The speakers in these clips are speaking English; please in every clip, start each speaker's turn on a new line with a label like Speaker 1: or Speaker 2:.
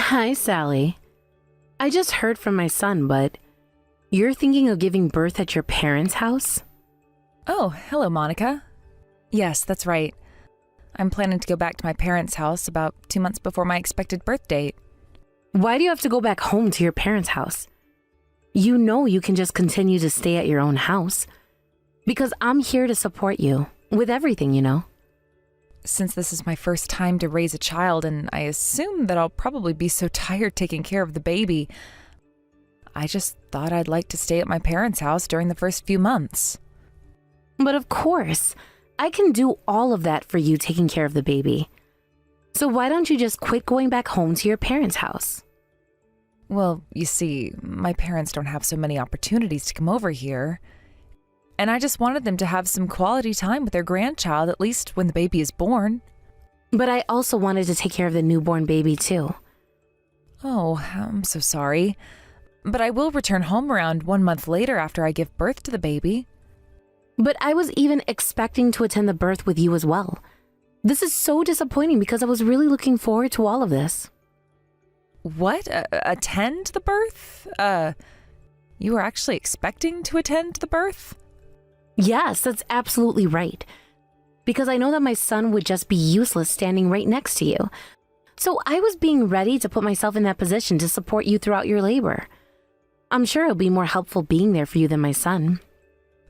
Speaker 1: Hi, Sally. I just heard from my son, but you're thinking of giving birth at your parents' house?
Speaker 2: Oh, hello, Monica. Yes, that's right. I'm planning to go back to my parents' house about 2 months before my expected birth date.
Speaker 1: Why do you have to go back home to your parents' house? You know you can just continue to stay at your own house. Because I'm here to support you with everything, you know.
Speaker 2: Since this is my first time to raise a child, and I assume that I'll probably be so tired taking care of the baby, I just thought I'd like to stay at my parents' house during the first few months.
Speaker 1: But of course, I can do all of that for you taking care of the baby. So why don't you just quit going back home to your parents' house?
Speaker 2: Well, you see, my parents don't have so many opportunities to come over here. And I just wanted them to have some quality time with their grandchild, at least when the baby is born.
Speaker 1: But I also wanted to take care of the newborn baby too.
Speaker 2: Oh, I'm so sorry. But I will return home around 1 month later after I give birth to the baby.
Speaker 1: But I was even expecting to attend the birth with you as well. This is so disappointing because I was really looking forward to all of this.
Speaker 2: What? Attend the birth? You were actually expecting to attend the birth?
Speaker 1: Yes, that's absolutely right. Because I know that my son would just be useless standing right next to you. So I was being ready to put myself in that position to support you throughout your labor. I'm sure it'll be more helpful being there for you than my son.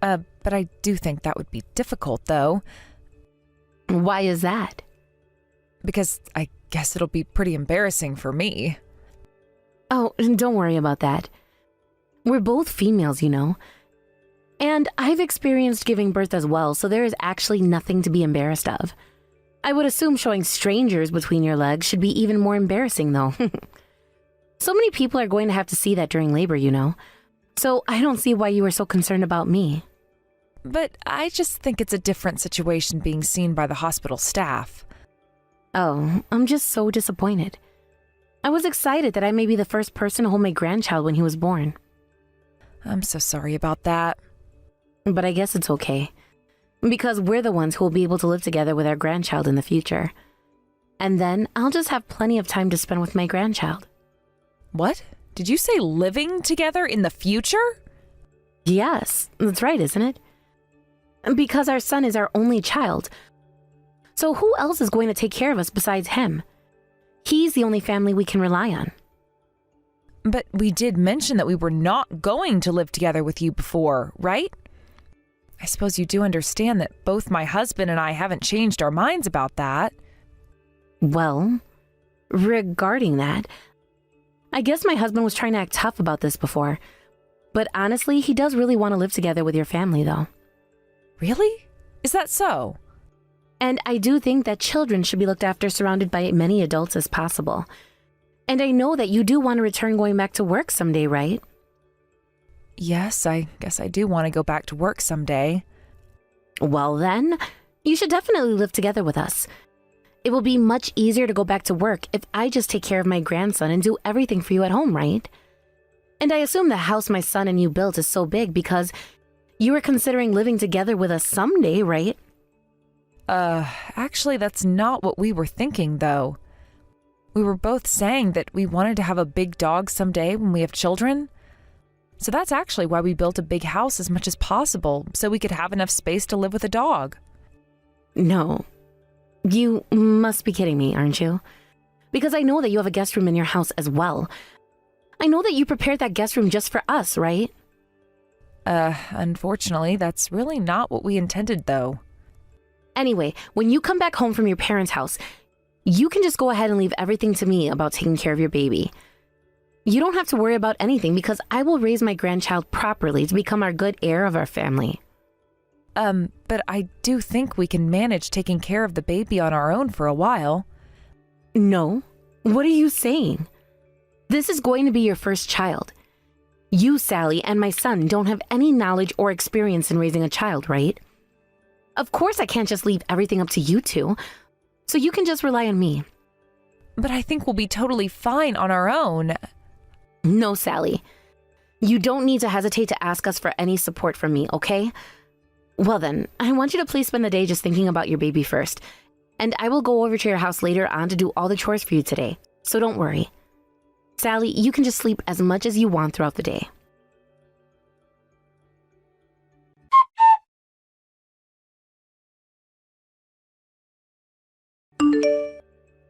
Speaker 2: But I do think that would be difficult, though.
Speaker 1: Why is that?
Speaker 2: Because I guess it'll be pretty embarrassing for me.
Speaker 1: Oh, don't worry about that. We're both females, you know. And I've experienced giving birth as well, so there is actually nothing to be embarrassed of. I would assume showing strangers between your legs should be even more embarrassing, though. So many people are going to have to see that during labor, you know. So I don't see why you were so concerned about me.
Speaker 2: But I just think it's a different situation being seen by the hospital staff.
Speaker 1: Oh, I'm just so disappointed. I was excited that I may be the first person to hold my grandchild when he was born.
Speaker 2: I'm so sorry about that.
Speaker 1: But I guess it's okay. Because we're the ones who will be able to live together with our grandchild in the future. And then I'll just have plenty of time to spend with my grandchild.
Speaker 2: What? Did you say living together in the future?
Speaker 1: Yes, that's right, isn't it? Because our son is our only child. So who else is going to take care of us besides him? He's the only family we can rely on.
Speaker 2: But we did mention that we were not going to live together with you before, right? I suppose you do understand that both my husband and I haven't changed our minds about that.
Speaker 1: Well, regarding that, I guess my husband was trying to act tough about this before. But honestly, he does really want to live together with your family, though.
Speaker 2: Really? Is that so?
Speaker 1: And I do think that children should be looked after surrounded by as many adults as possible. And I know that you do want to return going back to work someday, right?
Speaker 2: Yes, I guess I do want to go back to work someday.
Speaker 1: Well then, you should definitely live together with us. It will be much easier to go back to work if I just take care of my grandson and do everything for you at home, right? And I assume the house my son and you built is so big because you were considering living together with us someday, right?
Speaker 2: Actually, that's not what we were thinking, though. We were both saying that we wanted to have a big dog someday when we have children. So that's actually why we built a big house as much as possible, so we could have enough space to live with a dog.
Speaker 1: No. You must be kidding me, aren't you? Because I know that you have a guest room in your house as well. I know that you prepared that guest room just for us, right?
Speaker 2: Unfortunately, that's really not what we intended, though.
Speaker 1: Anyway, when you come back home from your parents' house, you can just go ahead and leave everything to me about taking care of your baby. You don't have to worry about anything because I will raise my grandchild properly to become our good heir of our family.
Speaker 2: But I do think we can manage taking care of the baby on our own for a while.
Speaker 1: No. What are you saying? This is going to be your first child. You, Sally, and my son don't have any knowledge or experience in raising a child, right? Of course I can't just leave everything up to you two, so you can just rely on me.
Speaker 2: But I think we'll be totally fine on our own.
Speaker 1: No, Sally. You don't need to hesitate to ask us for any support from me, okay? Well then, I want you to please spend the day just thinking about your baby first, and I will go over to your house later on to do all the chores for you today, so don't worry. Sally, you can just sleep as much as you want throughout the day.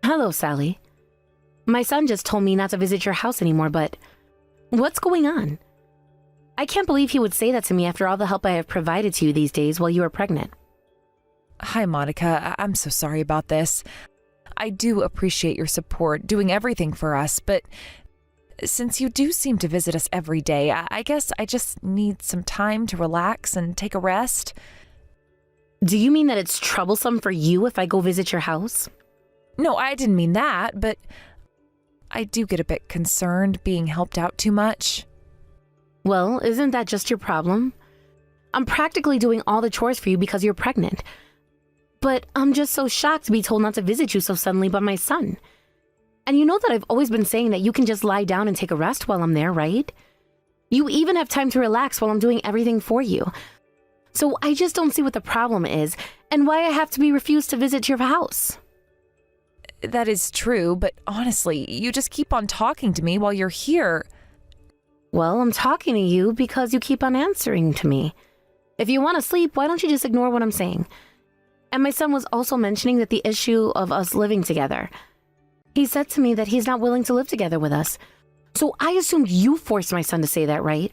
Speaker 1: Hello, Sally. My son just told me not to visit your house anymore, but what's going on? I can't believe he would say that to me after all the help I have provided to you these days while you were pregnant.
Speaker 2: Hi, Monica. I'm so sorry about this. I do appreciate your support, doing everything for us, but since you do seem to visit us every day, I guess I just need some time to relax and take a rest.
Speaker 1: Do you mean that it's troublesome for you if I go visit your house?
Speaker 2: No, I didn't mean that, but I do get a bit concerned being helped out too much.
Speaker 1: Well, isn't that just your problem? I'm practically doing all the chores for you because you're pregnant. But I'm just so shocked to be told not to visit you so suddenly by my son. And you know that I've always been saying that you can just lie down and take a rest while I'm there, right? You even have time to relax while I'm doing everything for you. So I just don't see what the problem is and why I have to be refused to visit your house.
Speaker 2: That is true, but honestly, you just keep on talking to me while you're here.
Speaker 1: Well, I'm talking to you because you keep on answering to me. If you want to sleep, why don't you just ignore what I'm saying? And my son was also mentioning that the issue of us living together. He said to me that he's not willing to live together with us. So I assumed you forced my son to say that, right?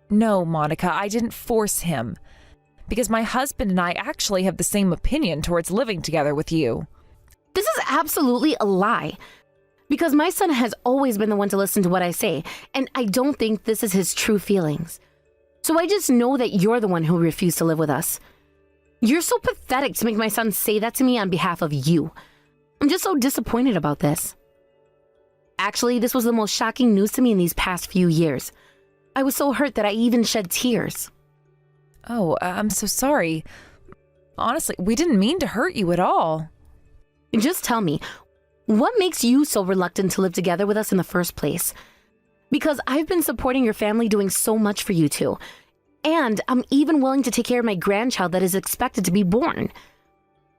Speaker 2: No, Monica, I didn't force him. Because my husband and I actually have the same opinion towards living together with you.
Speaker 1: This is absolutely a lie. Because my son has always been the one to listen to what I say, and I don't think this is his true feelings. So I just know that you're the one who refused to live with us. You're so pathetic to make my son say that to me on behalf of you. I'm just so disappointed about this. Actually, this was the most shocking news to me in these past few years. I was so hurt that I even shed tears.
Speaker 2: Oh, I'm so sorry. Honestly, we didn't mean to hurt you at all.
Speaker 1: Just tell me, what makes you so reluctant to live together with us in the first place? Because I've been supporting your family, doing so much for you two. And I'm even willing to take care of my grandchild that is expected to be born.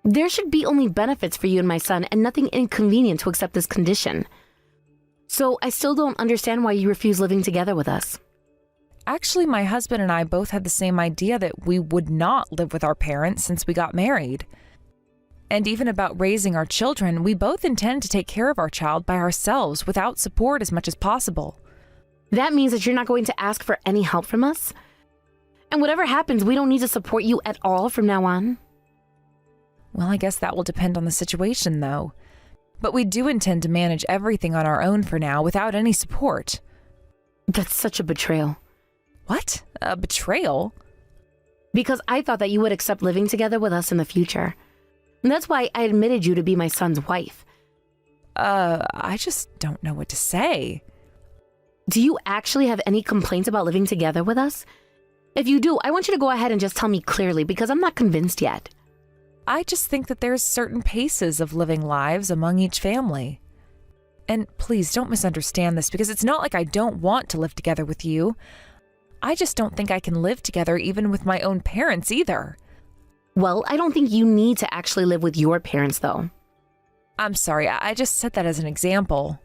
Speaker 1: There should be only benefits for you and my son and nothing inconvenient to accept this condition. So I still don't understand why you refuse living together with us.
Speaker 2: Actually, my husband and I both had the same idea that we would not live with our parents since we got married. And even about raising our children, we both intend to take care of our child by ourselves without support as much as possible.
Speaker 1: That means that you're not going to ask for any help from us? And whatever happens, we don't need to support you at all from now on?
Speaker 2: Well, I guess that will depend on the situation, though. But we do intend to manage everything on our own for now without any support.
Speaker 1: That's such a betrayal.
Speaker 2: What? A betrayal?
Speaker 1: Because I thought that you would accept living together with us in the future. And that's why I admitted you to be my son's wife.
Speaker 2: I just don't know what to say.
Speaker 1: Do you actually have any complaints about living together with us? If you do, I want you to go ahead and just tell me clearly because I'm not convinced yet.
Speaker 2: I just think that there's certain paces of living lives among each family. And please don't misunderstand this because it's not like I don't want to live together with you. I just don't think I can live together even with my own parents either.
Speaker 1: Well, I don't think you need to actually live with your parents, though.
Speaker 2: I'm sorry, I just said that as an example.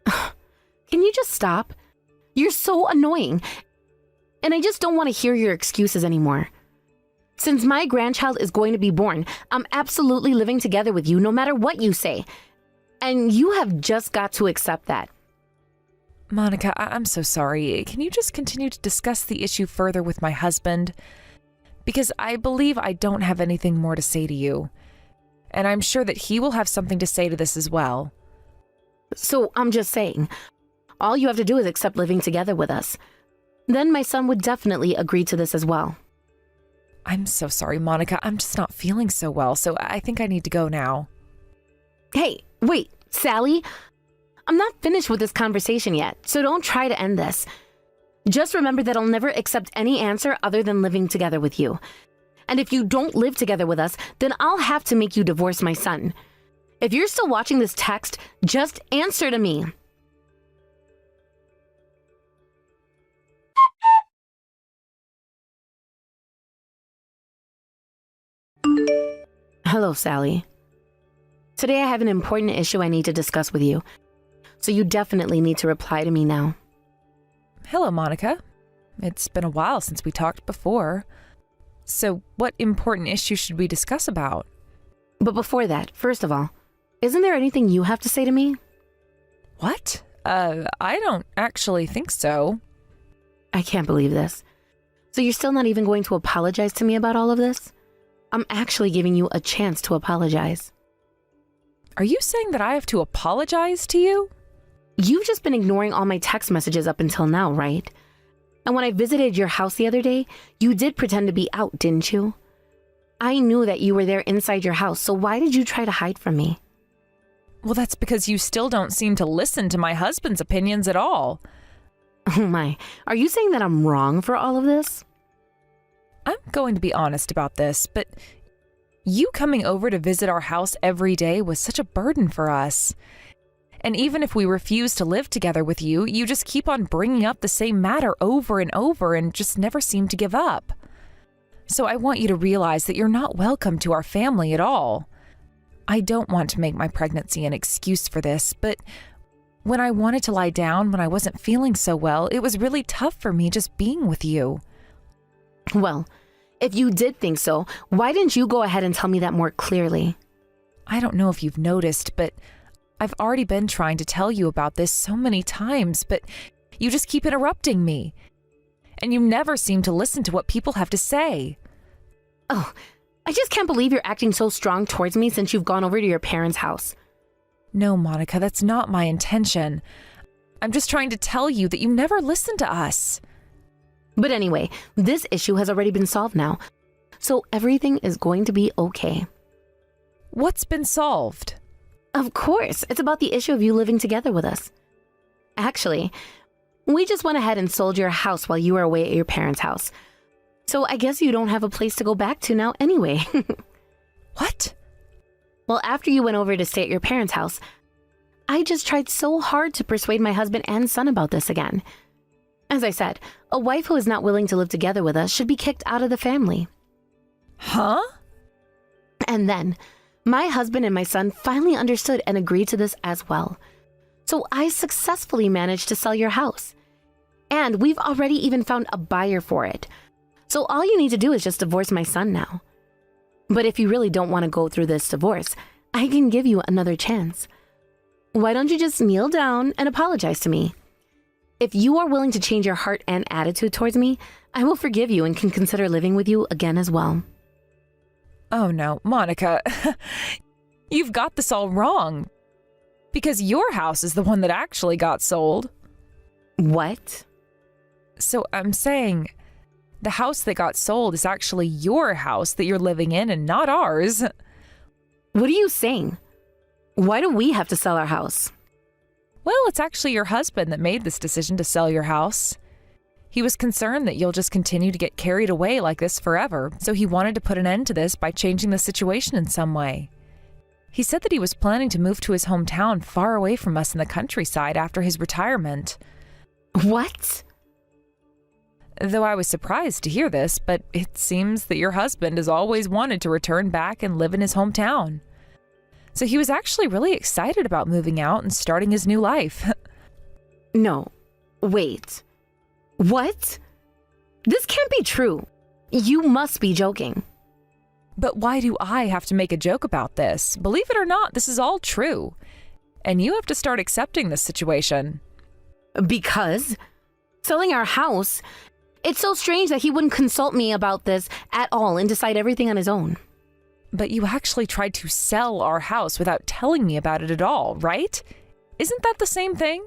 Speaker 1: Can you just stop? You're so annoying. And I just don't want to hear your excuses anymore. Since my grandchild is going to be born, I'm absolutely living together with you no matter what you say. And you have just got to accept that.
Speaker 2: Monica, I'm so sorry. Can you just continue to discuss the issue further with my husband? Because I believe I don't have anything more to say to you. And I'm sure that he will have something to say to this as well.
Speaker 1: So I'm just saying, all you have to do is accept living together with us. Then my son would definitely agree to this as well.
Speaker 2: I'm so sorry, Monica. I'm just not feeling so well, so I think I need to go now.
Speaker 1: Hey, wait, Sally? I'm not finished with this conversation yet, so don't try to end this. Just remember that I'll never accept any answer other than living together with you. And if you don't live together with us, then I'll have to make you divorce my son. If you're still watching this text, just answer to me. Hello, Sally. Today I have an important issue I need to discuss with you. So you definitely need to reply to me now.
Speaker 2: Hello, Monica. It's been a while since we talked before. So what important issue should we discuss about?
Speaker 1: But before that, first of all, isn't there anything you have to say to me?
Speaker 2: What? I don't actually think so.
Speaker 1: I can't believe this. So you're still not even going to apologize to me about all of this? I'm actually giving you a chance to apologize.
Speaker 2: Are you saying that I have to apologize to you?
Speaker 1: You've just been ignoring all my text messages up until now, right? And when I visited your house the other day, you did pretend to be out, didn't you? I knew that you were there inside your house, so why did you try to hide from me?
Speaker 2: Well, that's because you still don't seem to listen to my husband's opinions at all.
Speaker 1: Oh my, are you saying that I'm wrong for all of this?
Speaker 2: I'm going to be honest about this, but you coming over to visit our house every day was such a burden for us. And even if we refuse to live together with you, you just keep on bringing up the same matter over and over and just never seem to give up. So I want you to realize that you're not welcome to our family at all. I don't want to make my pregnancy an excuse for this, but when I wanted to lie down when I wasn't feeling so well, it was really tough for me just being with you.
Speaker 1: Well, if you did think so, why didn't you go ahead and tell me that more clearly?
Speaker 2: I don't know if you've noticed, but I've already been trying to tell you about this so many times, but you just keep interrupting me. And you never seem to listen to what people have to say.
Speaker 1: Oh, I just can't believe you're acting so strong towards me since you've gone over to your parents' house.
Speaker 2: No, Monica, that's not my intention. I'm just trying to tell you that you never listen to us.
Speaker 1: But anyway, this issue has already been solved now, so everything is going to be okay.
Speaker 2: What's been solved?
Speaker 1: Of course, it's about the issue of you living together with us. Actually, we just went ahead and sold your house while you were away at your parents' house. So I guess you don't have a place to go back to now anyway.
Speaker 2: What?
Speaker 1: Well, after you went over to stay at your parents' house, I just tried so hard to persuade my husband and son about this again. As I said, a wife who is not willing to live together with us should be kicked out of the family.
Speaker 2: Huh?
Speaker 1: And then, my husband and my son finally understood and agreed to this as well. So I successfully managed to sell your house. And we've already even found a buyer for it. So all you need to do is just divorce my son now. But if you really don't want to go through this divorce, I can give you another chance. Why don't you just kneel down and apologize to me? If you are willing to change your heart and attitude towards me, I will forgive you and can consider living with you again as well.
Speaker 2: Oh no, Monica, you've got this all wrong. Because your house is the one that actually got sold.
Speaker 1: What?
Speaker 2: So I'm saying the house that got sold is actually your house that you're living in and not ours.
Speaker 1: What are you saying? Why do we have to sell our house?
Speaker 2: Well, it's actually your husband that made this decision to sell your house. He was concerned that you'll just continue to get carried away like this forever, so he wanted to put an end to this by changing the situation in some way. He said that he was planning to move to his hometown far away from us in the countryside after his retirement.
Speaker 1: What?
Speaker 2: Though I was surprised to hear this, but it seems that your husband has always wanted to return back and live in his hometown. So he was actually really excited about moving out and starting his new life.
Speaker 1: No. Wait. What? This can't be true. You must be joking.
Speaker 2: But why do I have to make a joke about this? Believe it or not, this is all true. And you have to start accepting this situation.
Speaker 1: Because selling our house, it's so strange that he wouldn't consult me about this at all and decide everything on his own.
Speaker 2: But you actually tried to sell our house without telling me about it at all, right? Isn't that the same thing?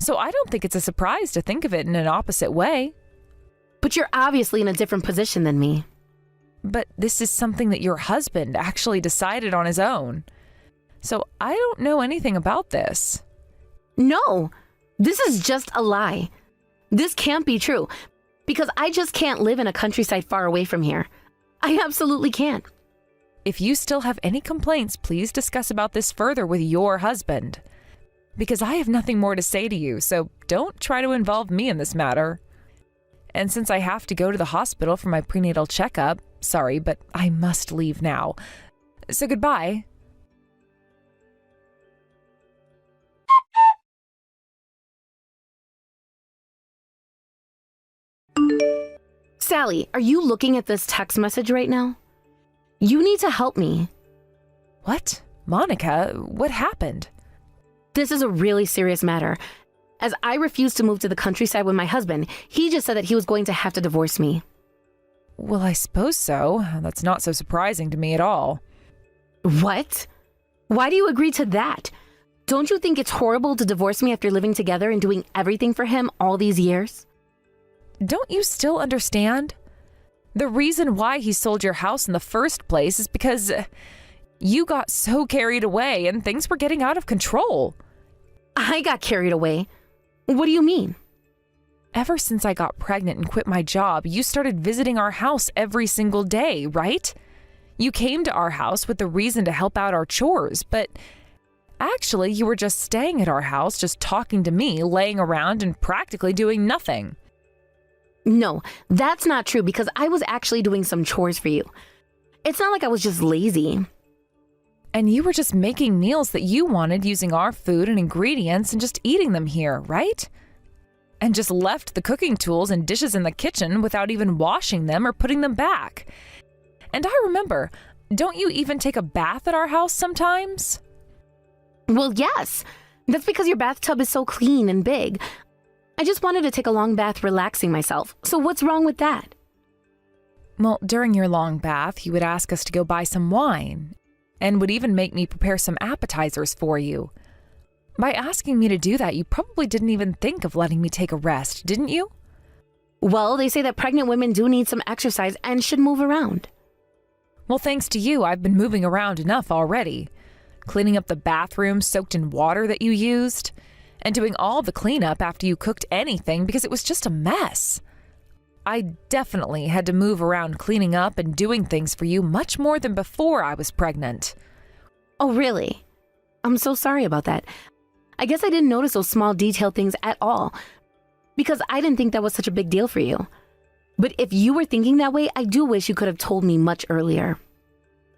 Speaker 2: So I don't think it's a surprise to think of it in an opposite way.
Speaker 1: But you're obviously in a different position than me.
Speaker 2: But this is something that your husband actually decided on his own. So I don't know anything about this.
Speaker 1: No, this is just a lie. This can't be true because I just can't live in a countryside far away from here. I absolutely can't.
Speaker 2: If you still have any complaints, please discuss about this further with your husband. Because I have nothing more to say to you, so don't try to involve me in this matter. And since I have to go to the hospital for my prenatal checkup, sorry, but I must leave now. So goodbye.
Speaker 1: Sally, are you looking at this text message right now? You need to help me.
Speaker 2: What? Monica, what happened?
Speaker 1: This is a really serious matter. As I refuse to move to the countryside with my husband, he just said that he was going to have to divorce me.
Speaker 2: Well, I suppose so. That's not so surprising to me at all.
Speaker 1: What? Why do you agree to that? Don't you think it's horrible to divorce me after living together and doing everything for him all these years?
Speaker 2: Don't you still understand? The reason why he sold your house in the first place is because you got so carried away and things were getting out of control.
Speaker 1: I got carried away. What do you mean?
Speaker 2: Ever since I got pregnant and quit my job, you started visiting our house every single day, right? You came to our house with the reason to help out our chores, but actually you were just staying at our house, just talking to me, laying around and practically doing nothing.
Speaker 1: No, that's not true because I was actually doing some chores for you. It's not like I was just lazy.
Speaker 2: And you were just making meals that you wanted using our food and ingredients and just eating them here, right? And just left the cooking tools and dishes in the kitchen without even washing them or putting them back. And I remember, don't you even take a bath at our house sometimes?
Speaker 1: Well, yes. That's because your bathtub is so clean and big. I just wanted to take a long bath relaxing myself. So what's wrong with that?
Speaker 2: Well, during your long bath, you would ask us to go buy some wine and would even make me prepare some appetizers for you. By asking me to do that, you probably didn't even think of letting me take a rest, didn't you?
Speaker 1: Well, they say that pregnant women do need some exercise and should move around.
Speaker 2: Well, thanks to you, I've been moving around enough already. Cleaning up the bathroom soaked in water that you used, and doing all the cleanup after you cooked anything because it was just a mess. I definitely had to move around cleaning up and doing things for you much more than before I was pregnant.
Speaker 1: Oh, really? I'm so sorry about that. I guess I didn't notice those small detailed things at all because I didn't think that was such a big deal for you. But if you were thinking that way, I do wish you could have told me much earlier.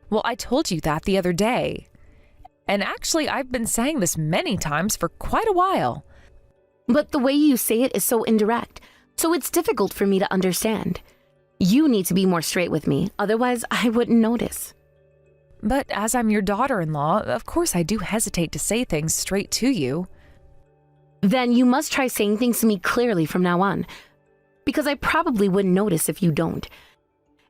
Speaker 2: Well, I told you that the other day. And actually, I've been saying this many times for quite a while.
Speaker 1: But the way you say it is so indirect, so it's difficult for me to understand. You need to be more straight with me, otherwise I wouldn't notice.
Speaker 2: But as I'm your daughter-in-law, of course I do hesitate to say things straight to you.
Speaker 1: Then you must try saying things to me clearly from now on, because I probably wouldn't notice if you don't.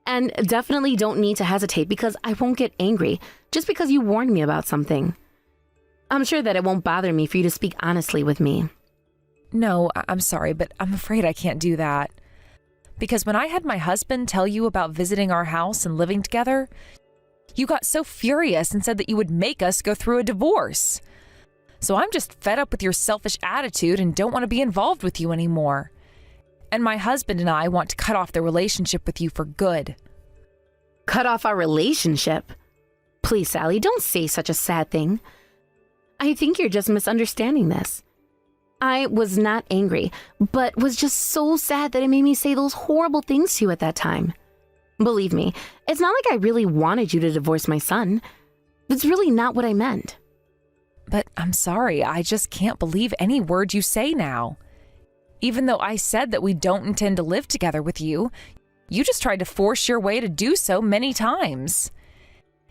Speaker 1: And definitely don't need to hesitate because I won't get angry just because you warned me about something. I'm sure that it won't bother me for you to speak honestly with me.
Speaker 2: No, I'm sorry, but I'm afraid I can't do that. Because when I had my husband tell you about visiting our house and living together, you got so furious and said that you would make us go through a divorce. So I'm just fed up with your selfish attitude and don't want to be involved with you anymore. And my husband and I want to cut off the relationship with you for good.
Speaker 1: Cut off our relationship? Please, Sally, don't say such a sad thing. I think you're just misunderstanding this. I was not angry, but was just so sad that it made me say those horrible things to you at that time. Believe me, it's not like I really wanted you to divorce my son. That's really not what I meant.
Speaker 2: But I'm sorry, I just can't believe any word you say now. Even though I said that we don't intend to live together with you, you just tried to force your way to do so many times.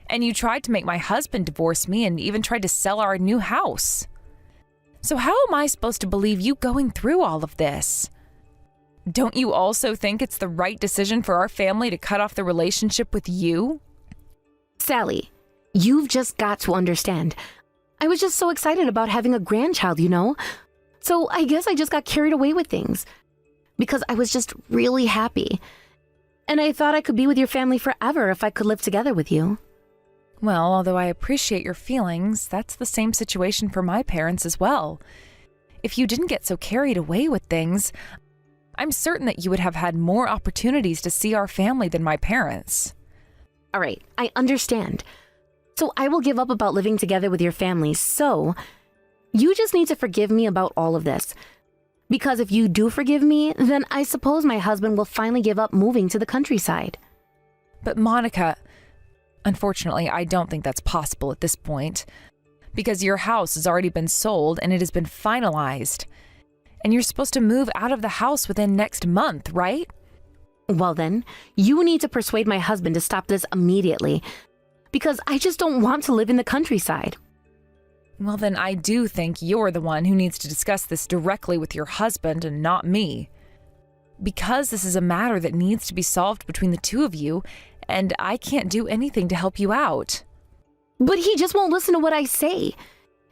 Speaker 2: And you tried to make my husband divorce me and even tried to sell our new house. So how am I supposed to believe you going through all of this? Don't you also think it's the right decision for our family to cut off the relationship with you?
Speaker 1: Sally, you've just got to understand. I was just so excited about having a grandchild, you know? So I guess I just got carried away with things because I was just really happy. And I thought I could be with your family forever if I could live together with you.
Speaker 2: Well, although I appreciate your feelings, that's the same situation for my parents as well. If you didn't get so carried away with things, I'm certain that you would have had more opportunities to see our family than my parents.
Speaker 1: All right, I understand. So I will give up about living together with your family, so you just need to forgive me about all of this. Because if you do forgive me, then I suppose my husband will finally give up moving to the countryside.
Speaker 2: But Monica, unfortunately, I don't think that's possible at this point. Because your house has already been sold and it has been finalized. And you're supposed to move out of the house within next month, right?
Speaker 1: Well then, you need to persuade my husband to stop this immediately, because I just don't want to live in the countryside.
Speaker 2: Well, then I do think you're the one who needs to discuss this directly with your husband and not me. Because this is a matter that needs to be solved between the two of you, and I can't do anything to help you out.
Speaker 1: But he just won't listen to what I say.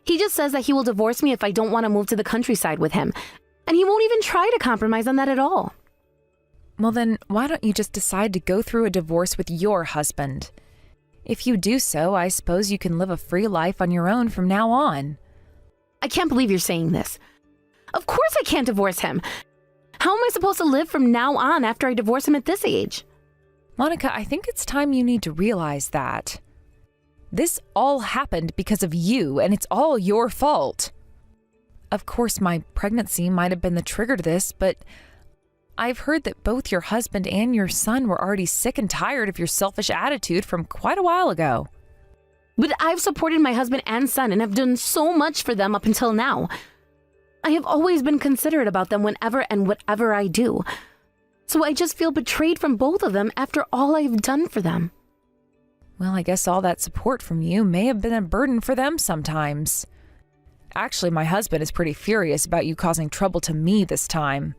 Speaker 1: He just says that he will divorce me if I don't want to move to the countryside with him, and he won't even try to compromise on that at all.
Speaker 2: Well then, why don't you just decide to go through a divorce with your husband? If you do so, I suppose you can live a free life on your own from now on.
Speaker 1: I can't believe you're saying this. Of course I can't divorce him. How am I supposed to live from now on after I divorce him at this age?
Speaker 2: Monica, I think it's time you need to realize that. This all happened because of you, and it's all your fault. Of course, my pregnancy might have been the trigger to this, but I've heard that both your husband and your son were already sick and tired of your selfish attitude from quite a while ago.
Speaker 1: But I've supported my husband and son and have done so much for them up until now. I have always been considerate about them whenever and whatever I do. So I just feel betrayed from both of them after all I've done for them.
Speaker 2: Well, I guess all that support from you may have been a burden for them sometimes. Actually, my husband is pretty furious about you causing trouble to me this time.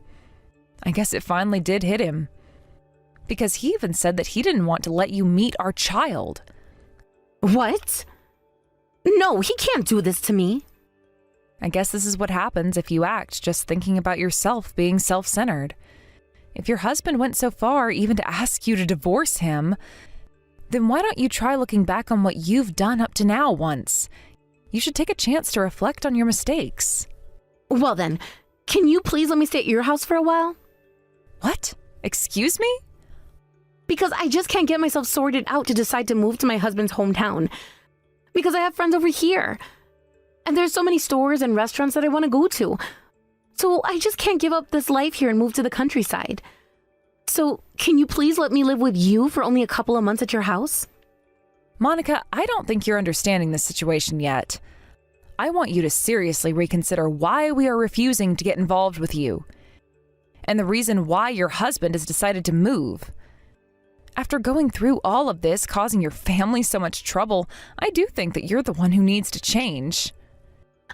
Speaker 2: I guess it finally did hit him. Because he even said that he didn't want to let you meet our child.
Speaker 1: What? No, he can't do this to me.
Speaker 2: I guess this is what happens if you act just thinking about yourself being self-centered. If your husband went so far even to ask you to divorce him, then why don't you try looking back on what you've done up to now once? You should take a chance to reflect on your mistakes.
Speaker 1: Well then, can you please let me stay at your house for a while?
Speaker 2: What? Excuse me?
Speaker 1: Because I just can't get myself sorted out to decide to move to my husband's hometown. Because I have friends over here. And there's so many stores and restaurants that I want to go to. So I just can't give up this life here and move to the countryside. So can you please let me live with you for only a couple of months at your house?
Speaker 2: Monica, I don't think you're understanding this situation yet. I want you to seriously reconsider why we are refusing to get involved with you. And the reason why your husband has decided to move. After going through all of this, causing your family so much trouble, I do think that you're the one who needs to change.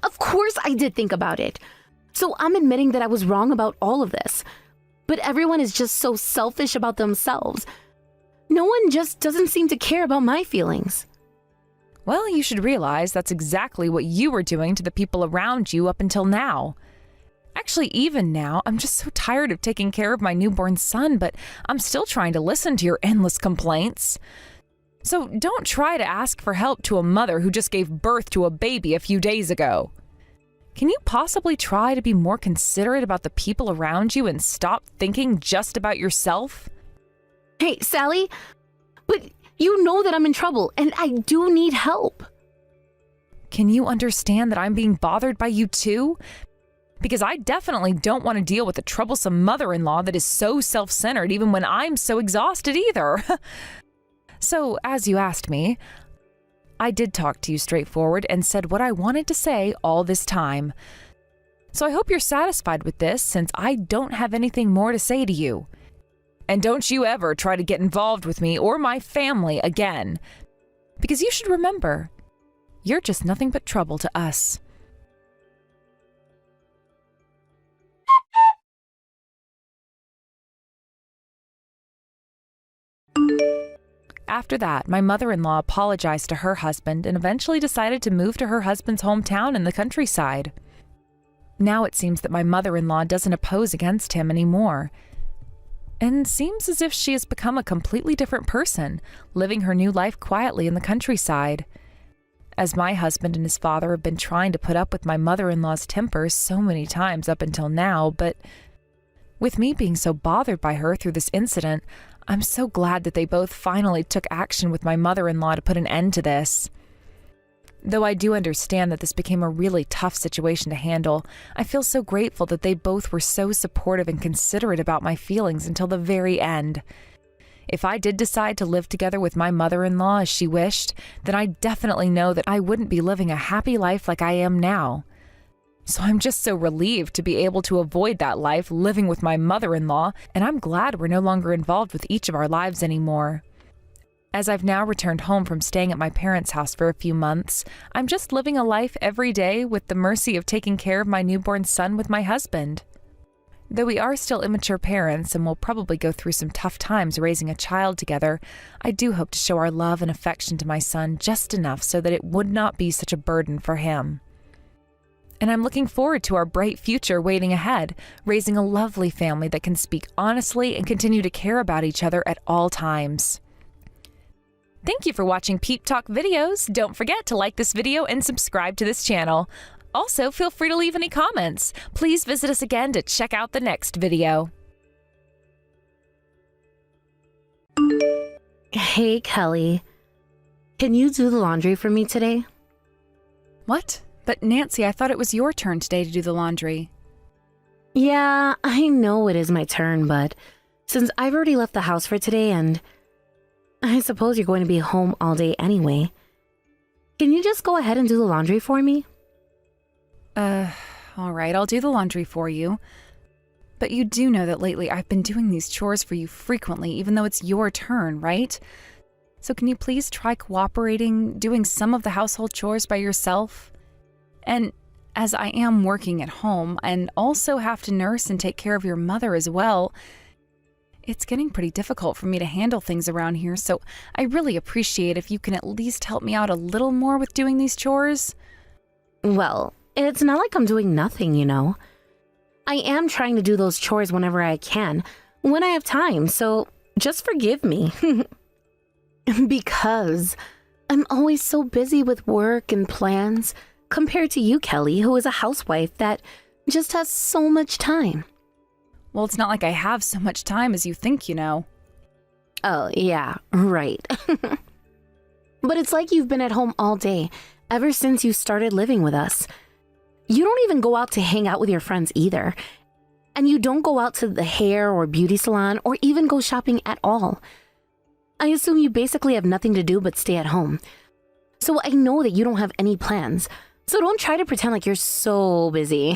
Speaker 1: Of course I did think about it. So I'm admitting that I was wrong about all of this. But everyone is just so selfish about themselves. No one just doesn't seem to care about my feelings.
Speaker 2: Well, you should realize that's exactly what you were doing to the people around you up until now. Actually, even now, I'm just so tired of taking care of my newborn son, but I'm still trying to listen to your endless complaints. So don't try to ask for help to a mother who just gave birth to a baby a few days ago. Can you possibly try to be more considerate about the people around you and stop thinking just about yourself?
Speaker 1: Hey, Sally, but you know that I'm in trouble and I do need help.
Speaker 2: Can you understand that I'm being bothered by you too? Because I definitely don't want to deal with a troublesome mother-in-law that is so self-centered even when I'm so exhausted either. So, as you asked me, I did talk to you straightforward and said what I wanted to say all this time. So I hope you're satisfied with this since I don't have anything more to say to you. And don't you ever try to get involved with me or my family again. Because you should remember, you're just nothing but trouble to us. After that, my mother-in-law apologized to her husband and eventually decided to move to her husband's hometown in the countryside. Now it seems that my mother-in-law doesn't oppose against him anymore. And seems as if she has become a completely different person, living her new life quietly in the countryside. As my husband and his father have been trying to put up with my mother-in-law's temper so many times up until now, but with me being so bothered by her through this incident, I'm so glad that they both finally took action with my mother-in-law to put an end to this. Though I do understand that this became a really tough situation to handle, I feel so grateful that they both were so supportive and considerate about my feelings until the very end. If I did decide to live together with my mother-in-law as she wished, then I definitely know that I wouldn't be living a happy life like I am now. So I'm just so relieved to be able to avoid that life living with my mother-in-law, and I'm glad we're no longer involved with each of our lives anymore. As I've now returned home from staying at my parents' house for a few months, I'm just living a life every day with the mercy of taking care of my newborn son with my husband. Though we are still immature parents and will probably go through some tough times raising a child together, I do hope to show our love and affection to my son just enough so that it would not be such a burden for him. And I'm looking forward to our bright future waiting ahead, raising a lovely family that can speak honestly and continue to care about each other at all times. Thank you for watching Peep Talk videos. Don't forget to like this video and subscribe to this channel. Also, feel free to leave any comments. Please visit us again to check out the next video.
Speaker 1: Hey, Kelly. Can you do the laundry for me today?
Speaker 3: What? But Nancy, I thought it was your turn today to do the laundry.
Speaker 1: Yeah, I know it is my turn, but since I've already left the house for today and I suppose you're going to be home all day anyway, can you just go ahead and do the laundry for me?
Speaker 3: All right, I'll do the laundry for you. But you do know that lately I've been doing these chores for you frequently, even though it's your turn, right? So can you please try cooperating, doing some of the household chores by yourself? And as I am working at home and also have to nurse and take care of your mother as well, it's getting pretty difficult for me to handle things around here, so I really appreciate if you can at least help me out a little more with doing these chores.
Speaker 1: Well, it's not like I'm doing nothing, you know. I am trying to do those chores whenever I can, when I have time, so just forgive me. Because I'm always so busy with work and plans, compared to you, Kelly, who is a housewife that just has so much time.
Speaker 3: Well, it's not like I have so much time as you think, you know.
Speaker 1: Oh, yeah, right. But it's like you've been at home all day, ever since you started living with us. You don't even go out to hang out with your friends either. And you don't go out to the hair or beauty salon or even go shopping at all. I assume you basically have nothing to do but stay at home. So I know that you don't have any plans. So don't try to pretend like you're so busy.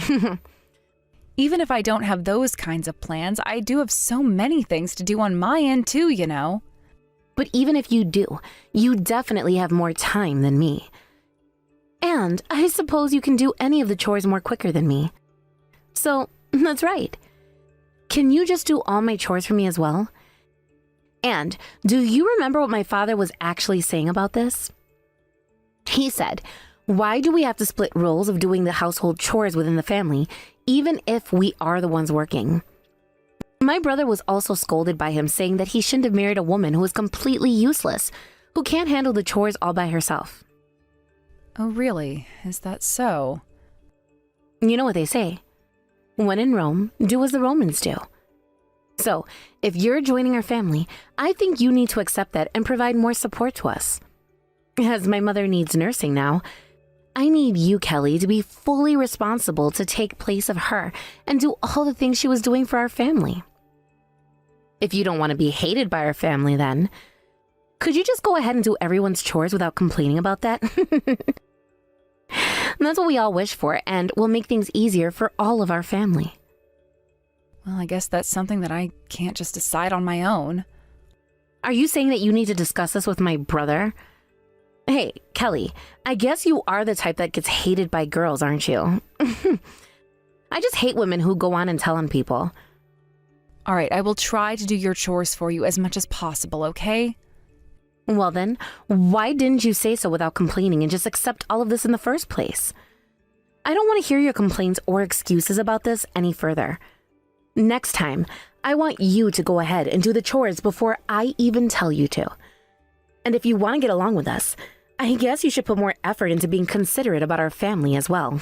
Speaker 3: Even if I don't have those kinds of plans, I do have so many things to do on my end too, you know.
Speaker 1: But even if you do, you definitely have more time than me. And I suppose you can do any of the chores more quicker than me. So, that's right. Can you just do all my chores for me as well? And do you remember what my father was actually saying about this? He said, "Why do we have to split roles of doing the household chores within the family, even if we are the ones working?" My brother was also scolded by him, saying that he shouldn't have married a woman who is completely useless, who can't handle the chores all by herself.
Speaker 3: Oh, really? Is that so?
Speaker 1: You know what they say, when in Rome, do as the Romans do. So, if you're joining our family, I think you need to accept that and provide more support to us. As my mother needs nursing now, I need you, Kelly, to be fully responsible to take place of her and do all the things she was doing for our family. If you don't want to be hated by our family, then could you just go ahead and do everyone's chores without complaining about that? That's what we all wish for, and will make things easier for all of our family.
Speaker 3: Well, I guess that's something that I can't just decide on my own.
Speaker 1: Are you saying that you need to discuss this with my brother? Hey, Kelly, I guess you are the type that gets hated by girls, aren't you? I just hate women who go on and tell on people.
Speaker 3: All right, I will try to do your chores for you as much as possible, okay?
Speaker 1: Well then, why didn't you say so without complaining and just accept all of this in the first place? I don't want to hear your complaints or excuses about this any further. Next time, I want you to go ahead and do the chores before I even tell you to. And if you want to get along with us, I guess you should put more effort into being considerate about our family as well.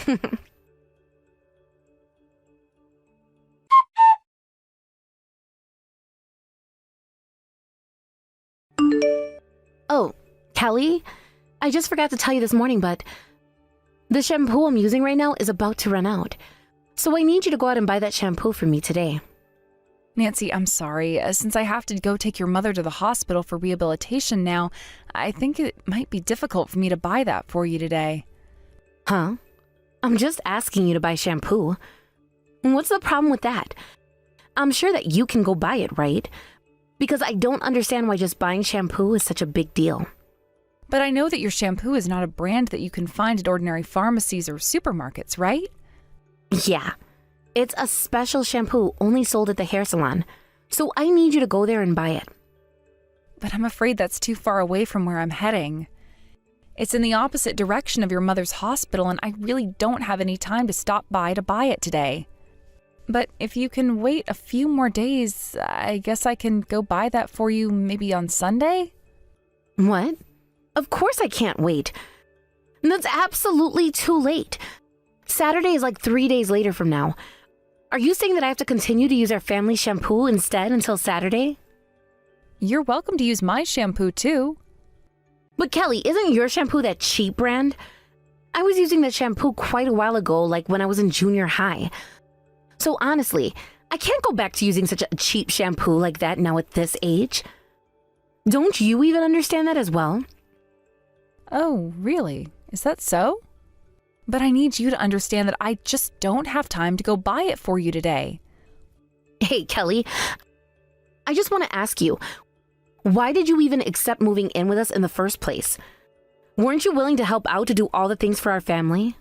Speaker 1: Oh, Kelly, I just forgot to tell you this morning, but the shampoo I'm using right now is about to run out. So I need you to go out and buy that shampoo for me today.
Speaker 3: Nancy, I'm sorry. Since I have to go take your mother to the hospital for rehabilitation now, I think it might be difficult for me to buy that for you today.
Speaker 1: Huh? I'm just asking you to buy shampoo. What's the problem with that? I'm sure that you can go buy it, right? Because I don't understand why just buying shampoo is such a big deal.
Speaker 2: But I know that your shampoo is not a brand that you can find at ordinary pharmacies or supermarkets, right?
Speaker 1: Yeah. It's a special shampoo only sold at the hair salon. So I need you to go there and buy it.
Speaker 2: But I'm afraid that's too far away from where I'm heading. It's in the opposite direction of your mother's hospital, and I really don't have any time to stop by to buy it today. But if you can wait a few more days, I guess I can go buy that for you maybe on Sunday?
Speaker 1: What? Of course I can't wait. That's absolutely too late. Saturday is like 3 days later from now. Are you saying that I have to continue to use our family shampoo instead until Saturday?
Speaker 2: You're welcome to use my shampoo too.
Speaker 1: But Kelly, isn't your shampoo that cheap brand? I was using that shampoo quite a while ago, like when I was in junior high. So honestly, I can't go back to using such a cheap shampoo like that now at this age. Don't you even understand that as well?
Speaker 2: Oh, really? Is that so? But I need you to understand that I just don't have time to go buy it for you today.
Speaker 1: Hey, Kelly, I just want to ask you, why did you even accept moving in with us in the first place? Weren't you willing to help out to do all the things for our family?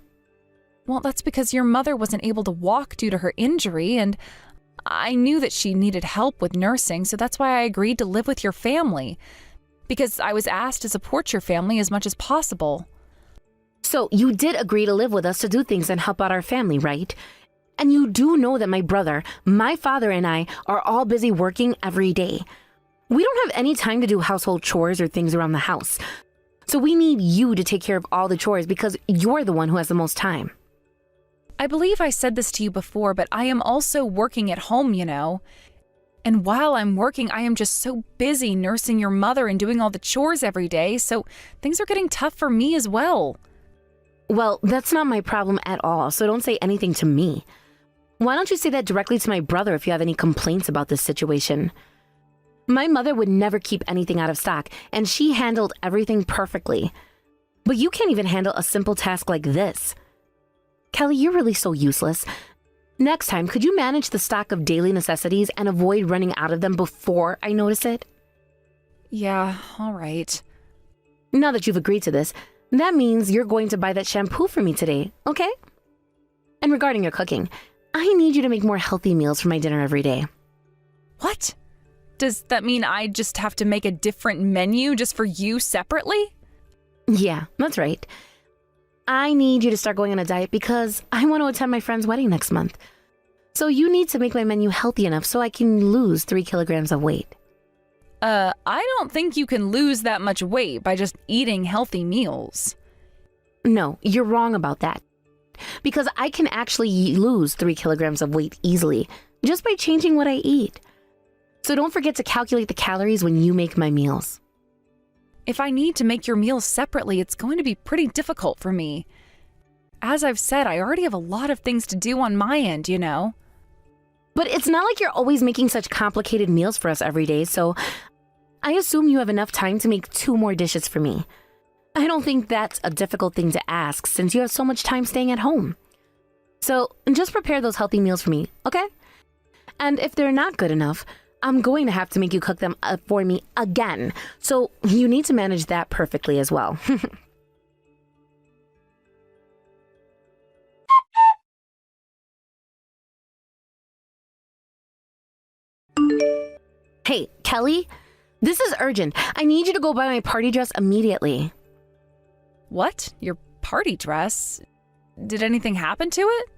Speaker 2: Well, that's because your mother wasn't able to walk due to her injury, and I knew that she needed help with nursing, so that's why I agreed to live with your family. Because I was asked to support your family as much as possible.
Speaker 1: So you did agree to live with us to do things and help out our family, right? And you do know that my brother, my father, and I are all busy working every day. We don't have any time to do household chores or things around the house. So we need you to take care of all the chores because you're the one who has the most time.
Speaker 2: I believe I said this to you before, but I am also working at home, you know. And while I'm working, I am just so busy nursing your mother and doing all the chores every day, so things are getting tough for me as well.
Speaker 1: Well, that's not my problem at all, so don't say anything to me. Why don't you say that directly to my brother if you have any complaints about this situation? My mother would never keep anything out of stock, and she handled everything perfectly. But you can't even handle a simple task like this. Kelly, you're really so useless. Next time, could you manage the stock of daily necessities and avoid running out of them before I notice it?
Speaker 2: Yeah, all right.
Speaker 1: Now that you've agreed to this, that means you're going to buy that shampoo for me today, okay? And regarding your cooking, I need you to make more healthy meals for my dinner every day.
Speaker 2: What? Does that mean I just have to make a different menu just for you separately?
Speaker 1: Yeah, that's right. I need you to start going on a diet because I want to attend my friend's wedding next month. So you need to make my menu healthy enough so I can lose 3 kilograms of weight.
Speaker 2: I don't think you can lose that much weight by just eating healthy meals.
Speaker 1: No, you're wrong about that. Because I can actually lose 3 kilograms of weight easily just by changing what I eat. So don't forget to calculate the calories when you make my meals.
Speaker 2: If I need to make your meals separately, it's going to be pretty difficult for me. As I've said, I already have a lot of things to do on my end, you know.
Speaker 1: But it's not like you're always making such complicated meals for us every day, so I assume you have enough time to make 2 more dishes for me. I don't think that's a difficult thing to ask since you have so much time staying at home. So just prepare those healthy meals for me, okay? And if they're not good enough, I'm going to have to make you cook them for me again. So you need to manage that perfectly as well. Hey, Kelly, this is urgent. I need you to go buy my party dress immediately.
Speaker 2: What? Your party dress? Did anything happen to it?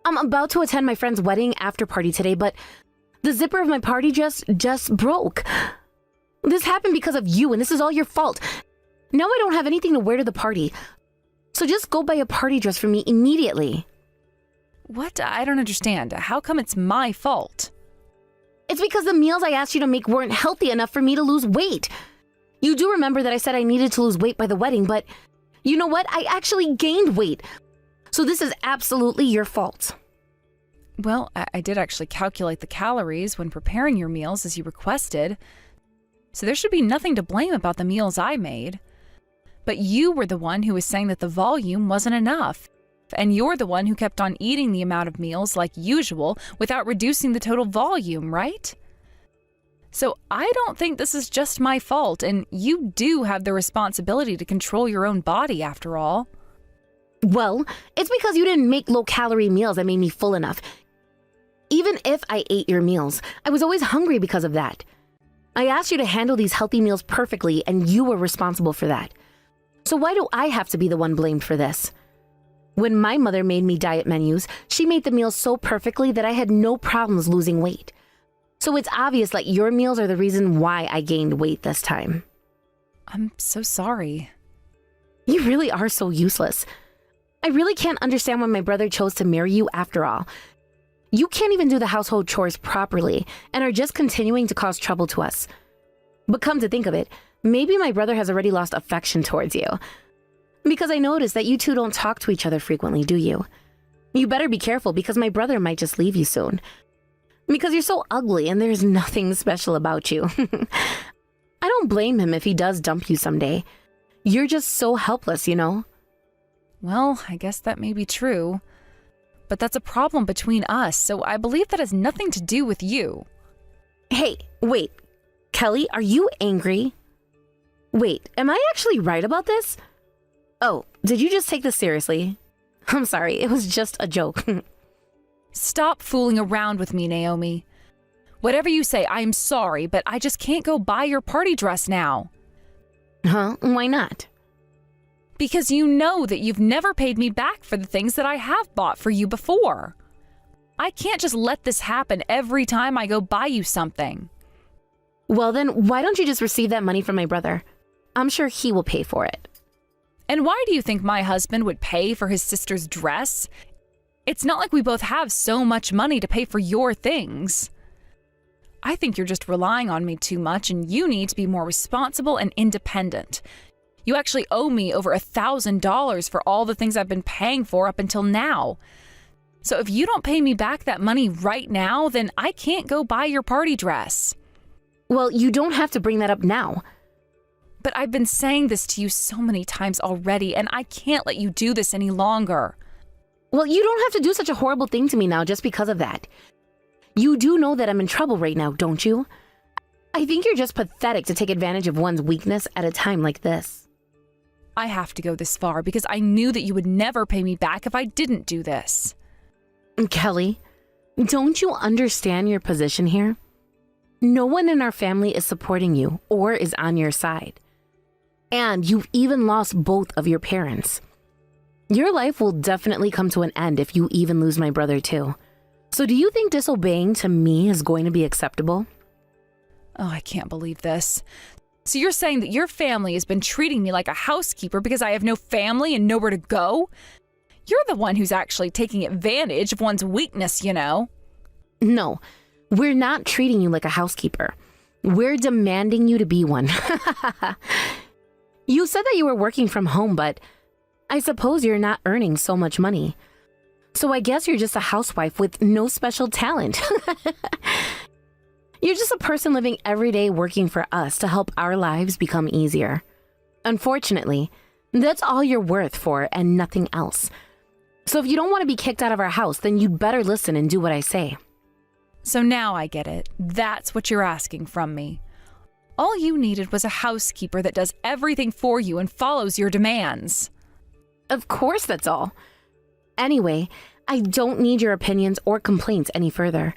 Speaker 1: I'm about to attend my friend's wedding after party today, but the zipper of my party dress just broke. This happened because of you, and this is all your fault. Now I don't have anything to wear to the party. So just go buy a party dress for me immediately.
Speaker 2: What? I don't understand. How come it's my fault?
Speaker 1: It's because the meals I asked you to make weren't healthy enough for me to lose weight. You do remember that I said I needed to lose weight by the wedding, but you know what? I actually gained weight. So this is absolutely your fault.
Speaker 2: Well, I did actually calculate the calories when preparing your meals as you requested, so there should be nothing to blame about the meals I made. But you were the one who was saying that the volume wasn't enough.
Speaker 3: And you're the one who kept on eating the amount of meals like usual without reducing the total volume, right? So I don't think this is just my fault, and you do have the responsibility to control your own body after all.
Speaker 1: Well, it's because you didn't make low-calorie meals that made me full enough. Even if I ate your meals, I was always hungry because of that. I asked you to handle these healthy meals perfectly, and you were responsible for that. So why do I have to be the one blamed for this? When my mother made me diet menus, she made the meals so perfectly that I had no problems losing weight. So it's obvious that your meals are the reason why I gained weight this time.
Speaker 3: I'm so sorry.
Speaker 1: You really are so useless. I really can't understand why my brother chose to marry you after all. You can't even do the household chores properly and are just continuing to cause trouble to us. But come to think of it, maybe my brother has already lost affection towards you. Because I noticed that you two don't talk to each other frequently, do you? You better be careful because my brother might just leave you soon. Because you're so ugly and there's nothing special about you. I don't blame him if he does dump you someday. You're just so helpless, you know?
Speaker 3: Well, I guess that may be true. But that's a problem between us, so I believe that has nothing to do with you.
Speaker 1: Hey, wait. Kelly, are you angry? Wait, am I actually right about this? Oh, did you just take this seriously? I'm sorry, it was just a joke.
Speaker 3: Stop fooling around with me, Naomi. Whatever you say, I'm sorry, but I just can't go buy your party dress now.
Speaker 1: Huh? Why not?
Speaker 3: Because you know that you've never paid me back for the things that I have bought for you before. I can't just let this happen every time I go buy you something.
Speaker 1: Well then, why don't you just receive that money from my brother? I'm sure he will pay for it.
Speaker 3: And why do you think my husband would pay for his sister's dress? It's not like we both have so much money to pay for your things. I think you're just relying on me too much, and you need to be more responsible and independent. You actually owe me over $1,000 for all the things I've been paying for up until now. So if you don't pay me back that money right now, then I can't go buy your party dress.
Speaker 1: Well, you don't have to bring that up now.
Speaker 3: But I've been saying this to you so many times already, and I can't let you do this any longer.
Speaker 1: Well, you don't have to do such a horrible thing to me now just because of that. You do know that I'm in trouble right now, don't you? I think you're just pathetic to take advantage of one's weakness at a time like this.
Speaker 3: I have to go this far because I knew that you would never pay me back if I didn't do this.
Speaker 1: Kelly, don't you understand your position here? No one in our family is supporting you or is on your side. And you've even lost both of your parents. Your life will definitely come to an end if you even lose my brother too. So do you think disobeying to me is going to be acceptable?
Speaker 3: Oh, I can't believe this. So you're saying that your family has been treating me like a housekeeper because I have no family and nowhere to go? You're the one who's actually taking advantage of one's weakness, you know.
Speaker 1: No, we're not treating you like a housekeeper. We're demanding you to be one. You said that you were working from home, but I suppose you're not earning so much money. So I guess you're just a housewife with no special talent. You're just a person living every day working for us to help our lives become easier. Unfortunately, that's all you're worth for and nothing else. So if you don't want to be kicked out of our house, then you'd better listen and do what I say.
Speaker 3: So now I get it. That's what you're asking from me. All you needed was a housekeeper that does everything for you and follows your demands.
Speaker 1: Of course that's all. Anyway, I don't need your opinions or complaints any further.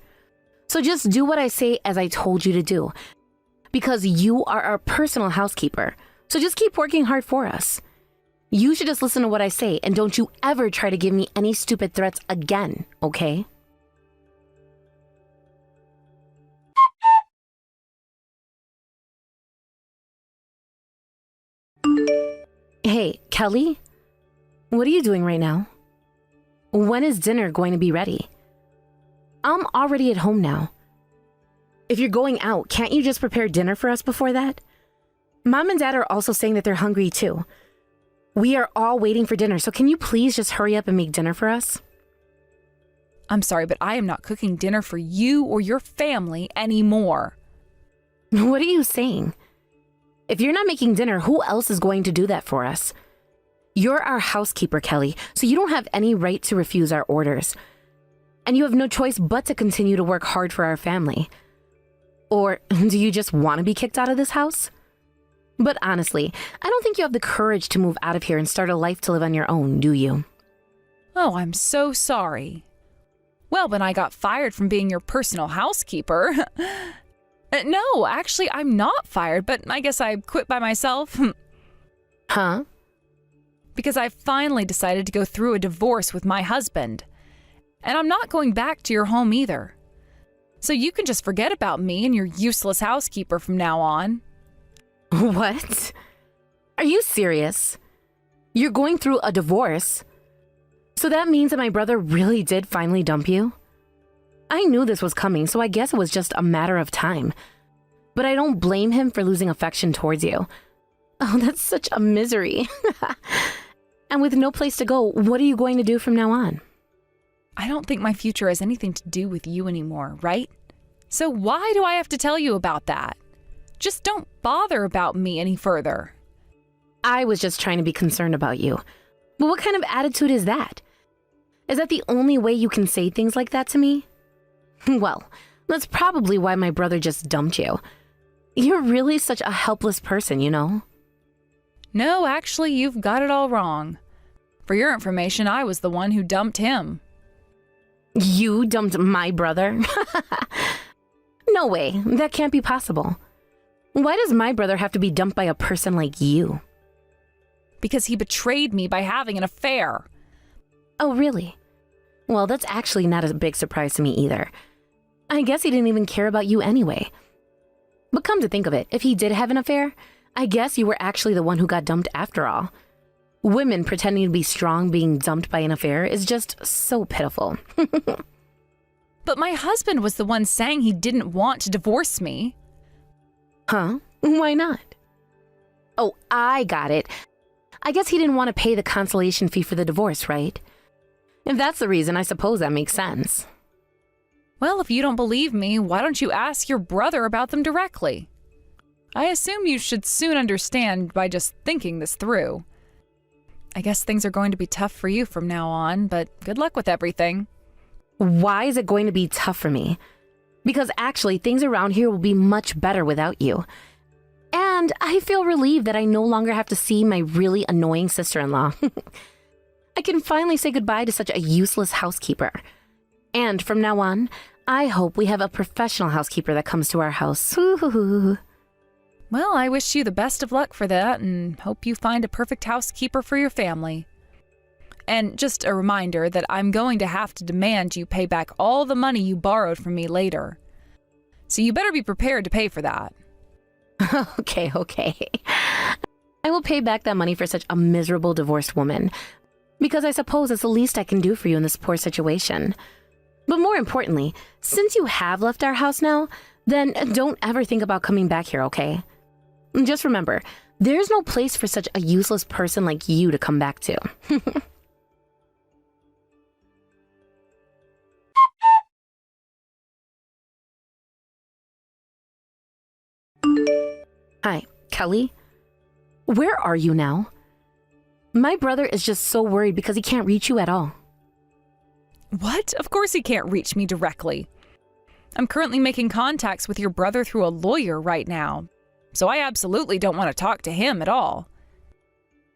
Speaker 1: So just do what I say as I told you to do. Because you are our personal housekeeper. So just keep working hard for us. You should just listen to what I say and don't you ever try to give me any stupid threats again, okay? Hey, Kelly? What are you doing right now? When is dinner going to be ready? I'm already at home now. If you're going out, can't you just prepare dinner for us before that? Mom and Dad are also saying that they're hungry too. We are all waiting for dinner, so can you please just hurry up and make dinner for us?
Speaker 3: I'm sorry, but I am not cooking dinner for you or your family anymore.
Speaker 1: What are you saying? If you're not making dinner, who else is going to do that for us? You're our housekeeper, Kelly, so you don't have any right to refuse our orders. And you have no choice but to continue to work hard for our family. Or do you just want to be kicked out of this house? But honestly, I don't think you have the courage to move out of here and start a life to live on your own, do you?
Speaker 2: Oh, I'm so sorry. Well, when I got fired from being your personal housekeeper. No, actually, I'm not fired, but I guess I quit by myself.
Speaker 1: Huh?
Speaker 2: Because I finally decided to go through a divorce with my husband. And I'm not going back to your home either. So you can just forget about me and your useless housekeeper from now on.
Speaker 1: What? Are you serious? You're going through a divorce? So that means that my brother really did finally dump you? I knew this was coming, so I guess it was just a matter of time. But I don't blame him for losing affection towards you. Oh, that's such a misery. And with no place to go, what are you going to do from now on?
Speaker 2: I don't think my future has anything to do with you anymore, right? So why do I have to tell you about that? Just don't bother about me any further.
Speaker 1: I was just trying to be concerned about you. But what kind of attitude is that? Is that the only way you can say things like that to me? Well, that's probably why my brother just dumped you. You're really such a helpless person, you know?
Speaker 2: No, actually, you've got it all wrong. For your information, I was the one who dumped him.
Speaker 1: You dumped my brother? No way, that can't be possible. Why does my brother have to be dumped by a person like you?
Speaker 2: Because he betrayed me by having an affair.
Speaker 1: Oh, really? Well, that's actually not a big surprise to me either. I guess he didn't even care about you anyway. But come to think of it, if he did have an affair, I guess you were actually the one who got dumped after all. Women pretending to be strong being dumped by an affair is just so pitiful.
Speaker 2: But my husband was the one saying he didn't want to divorce me.
Speaker 1: Huh? Why not? Oh, I got it. I guess he didn't want to pay the consolation fee for the divorce, right? If that's the reason, I suppose that makes sense.
Speaker 2: Well, if you don't believe me, why don't you ask your brother about them directly? I assume you should soon understand by just thinking this through. I guess things are going to be tough for you from now on, but good luck with everything.
Speaker 1: Why is it going to be tough for me? Because actually, things around here will be much better without you. And I feel relieved that I no longer have to see my really annoying sister-in-law. I can finally say goodbye to such a useless housekeeper. And from now on, I hope we have a professional housekeeper that comes to our house.
Speaker 2: Well, I wish you the best of luck for that and hope you find a perfect housekeeper for your family. And just a reminder that I'm going to have to demand you pay back all the money you borrowed from me later. So you better be prepared to pay for that.
Speaker 1: Okay. I will pay back that money for such a miserable divorced woman, because I suppose it's the least I can do for you in this poor situation. But more importantly, since you have left our house now, then don't ever think about coming back here, okay? Just remember, there's no place for such a useless person like you to come back to. Hi, Kelly? Where are you now? My brother is just so worried because he can't reach you at all.
Speaker 2: What? Of course he can't reach me directly. I'm currently making contacts with your brother through a lawyer right now, so I absolutely don't want to talk to him at all.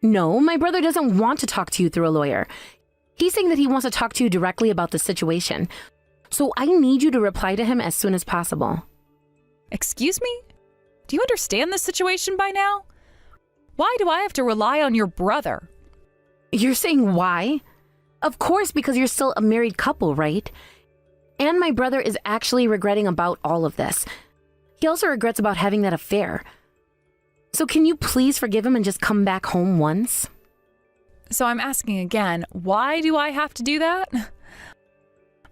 Speaker 1: No, my brother doesn't want to talk to you through a lawyer. He's saying that he wants to talk to you directly about the situation. So I need you to reply to him as soon as possible.
Speaker 2: Excuse me? Do you understand this situation by now? Why do I have to rely on your brother?
Speaker 1: You're saying why? Of course, because you're still a married couple, right? And my brother is actually regretting about all of this. He also regrets about having that affair. So can you please forgive him and just come back home once?
Speaker 2: So I'm asking again, why do I have to do that?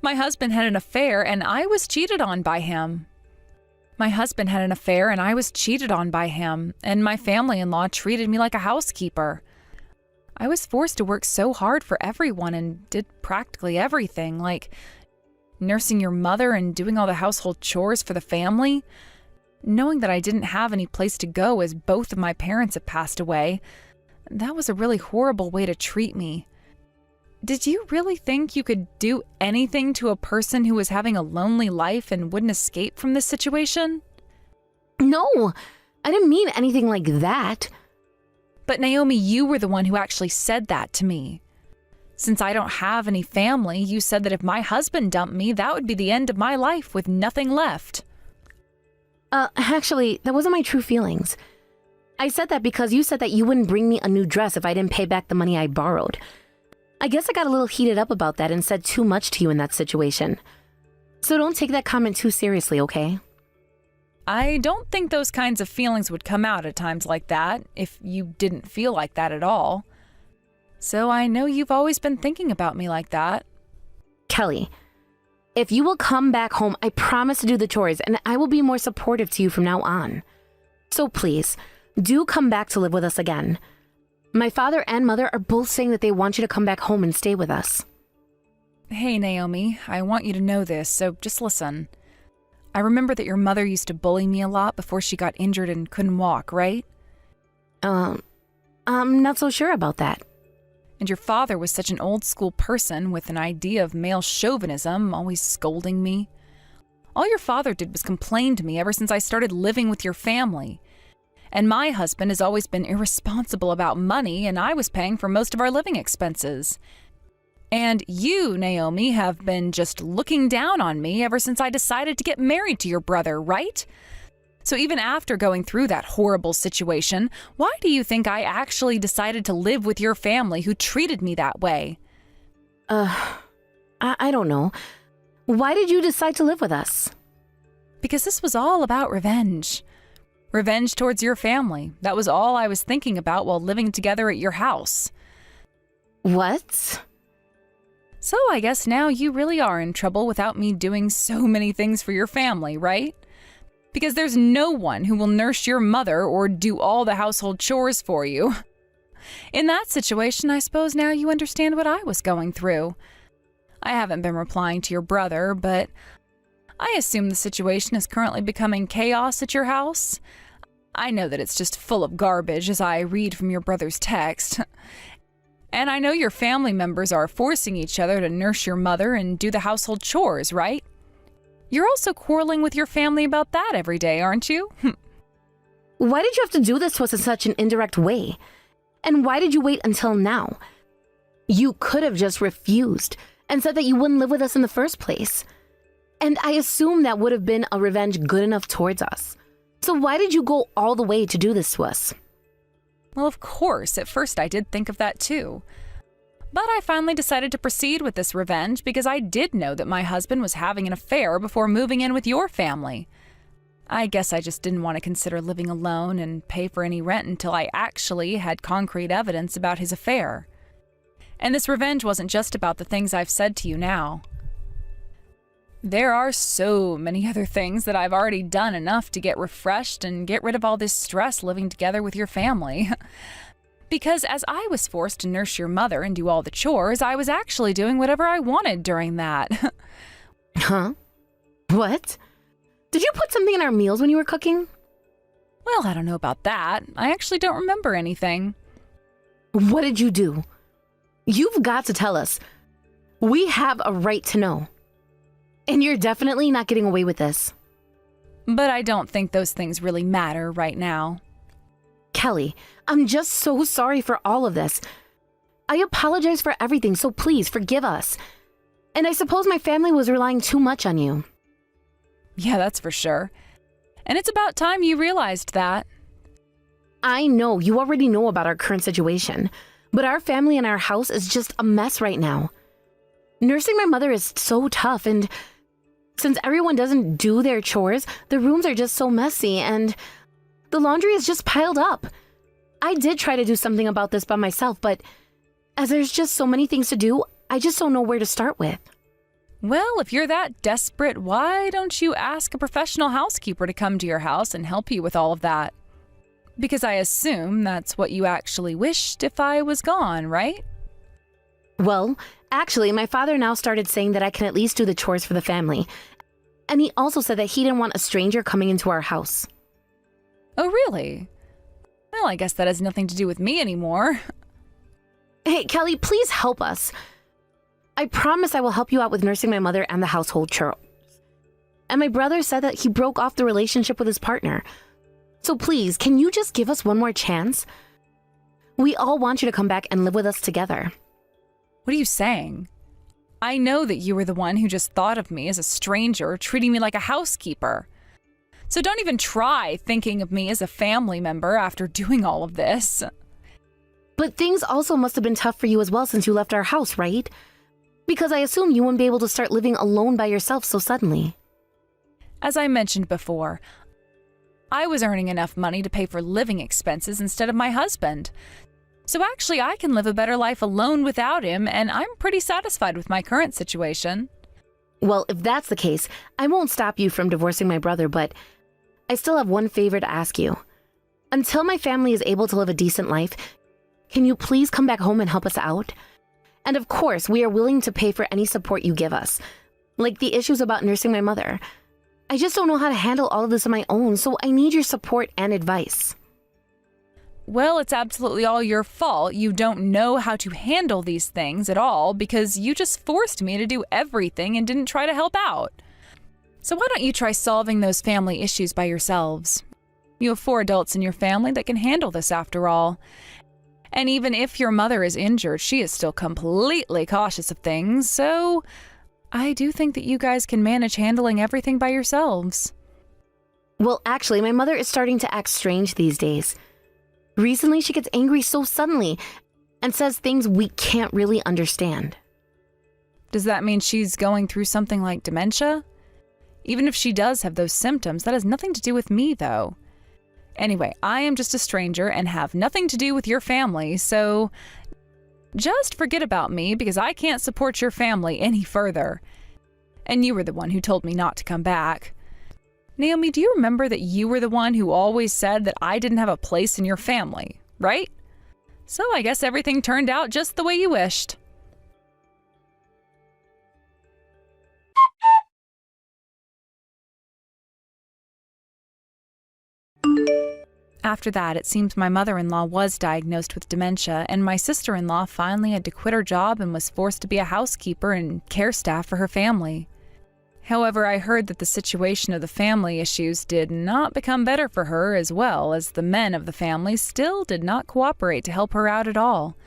Speaker 2: My husband had an affair and I was cheated on by him. My husband had an affair and I was cheated on by him, and my family-in-law treated me like a housekeeper. I was forced to work so hard for everyone and did practically everything, like nursing your mother and doing all the household chores for the family. Knowing that I didn't have any place to go as both of my parents have passed away,
Speaker 3: That was a really horrible way to treat me. Did you really think you could do anything to a person who was having a lonely life and wouldn't escape from this situation?
Speaker 1: No, I didn't mean anything like that.
Speaker 3: But Naomi, you were the one who actually said that to me. Since I don't have any family, you said that if my husband dumped me, that would be the end of my life with nothing left.
Speaker 1: Actually, that wasn't my true feelings. I said that because you said that you wouldn't bring me a new dress if I didn't pay back the money I borrowed. I guess I got a little heated up about that and said too much to you in that situation. So don't take that comment too seriously, okay?
Speaker 3: I don't think those kinds of feelings would come out at times like that if you didn't feel like that at all. So I know you've always been thinking about me like that.
Speaker 1: Kelly, if you will come back home, I promise to do the chores and I will be more supportive to you from now on. So please, do come back to live with us again. My father and mother are both saying that they want you to come back home and stay with us.
Speaker 3: Hey, Naomi, I want you to know this, so just listen. I remember that your mother used to bully me a lot before she got injured and couldn't walk, right?
Speaker 1: I'm not so sure about that.
Speaker 3: And your father was such an old-school person with an idea of male chauvinism, always scolding me. All your father did was complain to me ever since I started living with your family. And my husband has always been irresponsible about money, and I was paying for most of our living expenses. And you, Naomi, have been just looking down on me ever since I decided to get married to your brother, right? So even after going through that horrible situation, why do you think I actually decided to live with your family who treated me that way?
Speaker 1: I don't know. Why did you decide to live with us?
Speaker 3: Because this was all about revenge. Revenge towards your family. That was all I was thinking about while living together at your house.
Speaker 1: What?
Speaker 3: So I guess now you really are in trouble without me doing so many things for your family, right? Because there's no one who will nurse your mother or do all the household chores for you. In that situation, I suppose now you understand what I was going through. I haven't been replying to your brother, but I assume the situation is currently becoming chaos at your house. I know that it's just full of garbage as I read from your brother's text. And I know your family members are forcing each other to nurse your mother and do the household chores, right? You're also quarreling with your family about that every day, aren't you?
Speaker 1: Why did you have to do this to us in such an indirect way? And why did you wait until now? You could have just refused and said that you wouldn't live with us in the first place. And I assume that would have been a revenge good enough towards us. So why did you go all the way to do this to us?
Speaker 3: Well, of course, at first I did think of that too. But I finally decided to proceed with this revenge because I did know that my husband was having an affair before moving in with your family. I guess I just didn't want to consider living alone and pay for any rent until I actually had concrete evidence about his affair. And this revenge wasn't just about the things I've said to you now. There are so many other things that I've already done enough to get refreshed and get rid of all this stress living together with your family. Because as I was forced to nurse your mother and do all the chores, I was actually doing whatever I wanted during that.
Speaker 1: Huh? What? Did you put something in our meals when you were cooking?
Speaker 3: Well, I don't know about that. I actually don't remember anything.
Speaker 1: What did you do? You've got to tell us. We have a right to know. And you're definitely not getting away with this.
Speaker 3: But I don't think those things really matter right now.
Speaker 1: Kelly, I'm just so sorry for all of this. I apologize for everything, so please forgive us. And I suppose my family was relying too much on you.
Speaker 3: Yeah, that's for sure. And it's about time you realized that.
Speaker 1: I know you already know about our current situation, but our family and our house is just a mess right now. Nursing my mother is so tough, and since everyone doesn't do their chores, the rooms are just so messy, and the laundry is just piled up. I did try to do something about this by myself, but as there's just so many things to do, I just don't know where to start with.
Speaker 3: Well, if you're that desperate, why don't you ask a professional housekeeper to come to your house and help you with all of that? Because I assume that's what you actually wished if I was gone, right?
Speaker 1: Well, actually, my father now started saying that I can at least do the chores for the family. And he also said that he didn't want a stranger coming into our house.
Speaker 3: Oh, really? Well, I guess that has nothing to do with me anymore.
Speaker 1: Hey, Kelly, please help us. I promise I will help you out with nursing my mother and the household chores. And my brother said that he broke off the relationship with his partner. So please, can you just give us one more chance? We all want you to come back and live with us together.
Speaker 3: What are you saying? I know that you were the one who just thought of me as a stranger, treating me like a housekeeper. So don't even try thinking of me as a family member after doing all of this.
Speaker 1: But things also must have been tough for you as well since you left our house, right? Because I assume you wouldn't be able to start living alone by yourself so suddenly.
Speaker 3: As I mentioned before, I was earning enough money to pay for living expenses instead of my husband. So actually, I can live a better life alone without him, and I'm pretty satisfied with my current situation.
Speaker 1: Well, if that's the case, I won't stop you from divorcing my brother, but I still have one favor to ask you. Until my family is able to live a decent life, can you please come back home and help us out? And of course, we are willing to pay for any support you give us, like the issues about nursing my mother. I just don't know how to handle all of this on my own, so I need your support and advice.
Speaker 3: Well, it's absolutely all your fault. You don't know how to handle these things at all because you just forced me to do everything and didn't try to help out. So why don't you try solving those family issues by yourselves? You have 4 adults in your family that can handle this after all. And even if your mother is injured, she is still completely cautious of things, so I do think that you guys can manage handling everything by yourselves.
Speaker 1: Well, actually, my mother is starting to act strange these days. Recently, she gets angry so suddenly and says things we can't really understand.
Speaker 3: Does that mean she's going through something like dementia? Even if she does have those symptoms, that has nothing to do with me, though. Anyway, I am just a stranger and have nothing to do with your family, so just forget about me because I can't support your family any further. And you were the one who told me not to come back. Naomi, do you remember that you were the one who always said that I didn't have a place in your family, right? So I guess everything turned out just the way you wished. After that, it seems my mother-in-law was diagnosed with dementia, and my sister-in-law finally had to quit her job and was forced to be a housekeeper and care staff for her family. However, I heard that the situation of the family issues did not become better for her, as well as the men of the family still did not cooperate to help her out at all.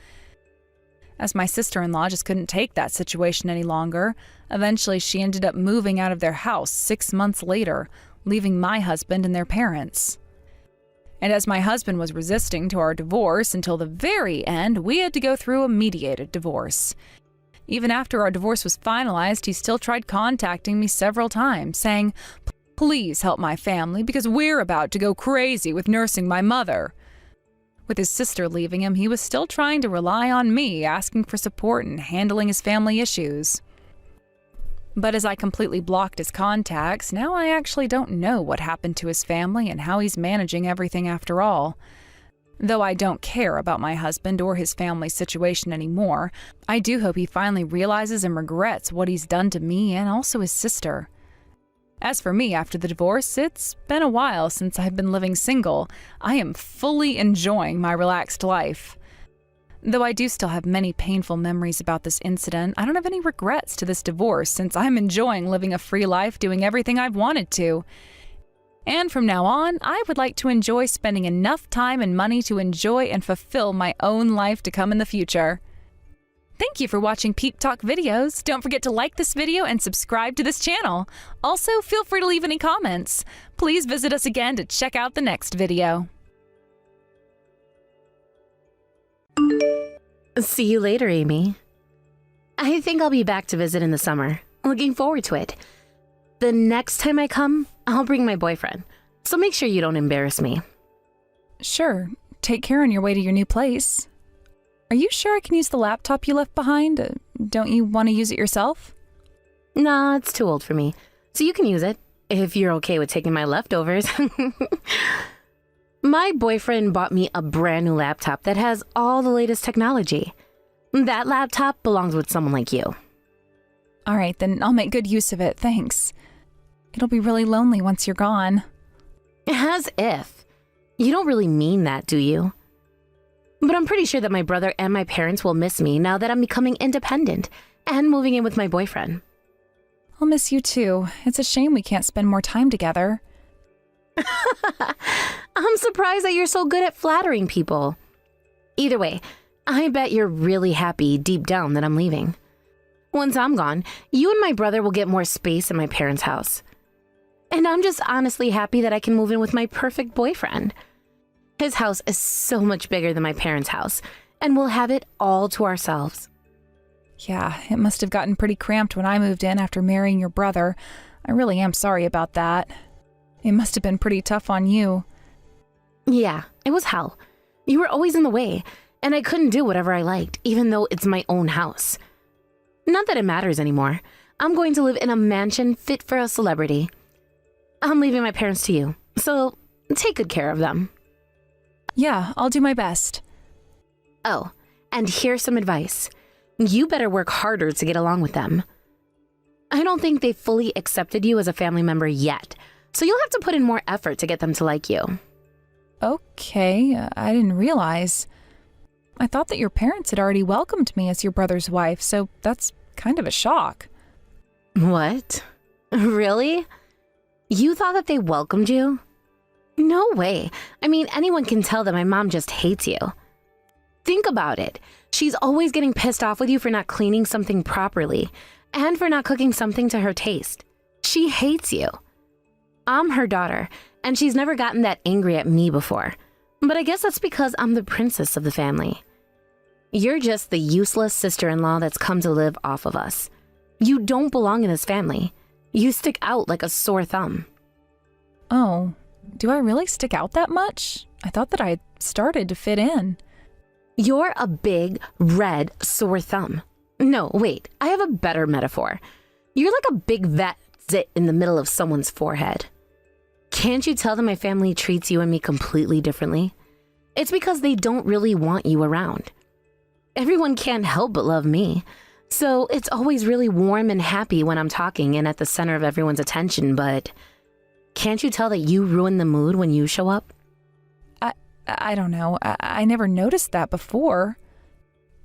Speaker 3: As my sister-in-law just couldn't take that situation any longer, eventually she ended up moving out of their house 6 months later, leaving my husband and their parents. And as my husband was resisting to our divorce until the very end, we had to go through a mediated divorce. Even after our divorce was finalized, he still tried contacting me several times, saying, "Please help my family because we're about to go crazy with nursing my mother." With his sister leaving him, he was still trying to rely on me, asking for support and handling his family issues. But as I completely blocked his contacts, now I actually don't know what happened to his family and how he's managing everything after all. Though I don't care about my husband or his family's situation anymore, I do hope he finally realizes and regrets what he's done to me and also his sister. As for me, after the divorce, it's been a while since I've been living single. I am fully enjoying my relaxed life. Though I do still have many painful memories about this incident, I don't have any regrets to this divorce since I'm enjoying living a free life doing everything I've wanted to. And from now on, I would like to enjoy spending enough time and money to enjoy and fulfill my own life to come in the future. Thank you for watching Peep Talk videos. Don't forget to like this video and subscribe to this channel. Also, feel free to leave any comments. Please visit us again to check out the next video.
Speaker 1: See you later, Amy. I think I'll be back to visit in the summer. Looking forward to it. The next time I come, I'll bring my boyfriend. So make sure you don't embarrass me.
Speaker 3: Sure. Take care on your way to your new place. Are you sure I can use the laptop you left behind? Don't you want to use it yourself?
Speaker 1: Nah, it's too old for me. So you can use it, if you're okay with taking my leftovers. My boyfriend bought me a brand new laptop that has all the latest technology. That laptop belongs with someone like you.
Speaker 3: All right, then I'll make good use of it, thanks. It'll be really lonely once you're gone.
Speaker 1: As if. You don't really mean that, do you? But I'm pretty sure that my brother and my parents will miss me now that I'm becoming independent and moving in with my boyfriend.
Speaker 3: I'll miss you too. It's a shame we can't spend more time together.
Speaker 1: I'm surprised that you're so good at flattering people. Either way, I bet you're really happy deep down that I'm leaving. Once I'm gone, you and my brother will get more space in my parents' house. And I'm just honestly happy that I can move in with my perfect boyfriend. His house is so much bigger than my parents' house, and we'll have it all to ourselves.
Speaker 3: Yeah, it must have gotten pretty cramped when I moved in after marrying your brother. I really am sorry about that. It must have been pretty tough on you.
Speaker 1: Yeah, it was hell. You were always in the way, and I couldn't do whatever I liked, even though it's my own house. Not that it matters anymore. I'm going to live in a mansion fit for a celebrity. I'm leaving my parents to you, so take good care of them.
Speaker 3: Yeah, I'll do my best.
Speaker 1: Oh, and here's some advice. You better work harder to get along with them. I don't think they've fully accepted you as a family member yet, so you'll have to put in more effort to get them to like you.
Speaker 3: Okay, I didn't realize. I thought that your parents had already welcomed me as your brother's wife, so that's kind of a shock.
Speaker 1: What? Really? You thought that they welcomed you? No way. I mean, anyone can tell that my mom just hates you. Think about it. She's always getting pissed off with you for not cleaning something properly and for not cooking something to her taste. She hates you. I'm her daughter, and she's never gotten that angry at me before. But I guess that's because I'm the princess of the family. You're just the useless sister-in-law that's come to live off of us. You don't belong in this family. You stick out like a sore thumb.
Speaker 3: Oh, do I really stick out that much? I thought that I had started to fit in.
Speaker 1: You're a big, red, sore thumb. No, wait, I have a better metaphor. You're like a big vet zit in the middle of someone's forehead. Can't you tell that my family treats you and me completely differently? It's because they don't really want you around. Everyone can't help but love me. So it's always really warm and happy when I'm talking and at the center of everyone's attention, but can't you tell that you ruin the mood when you show up?
Speaker 3: I don't know. I never noticed that before.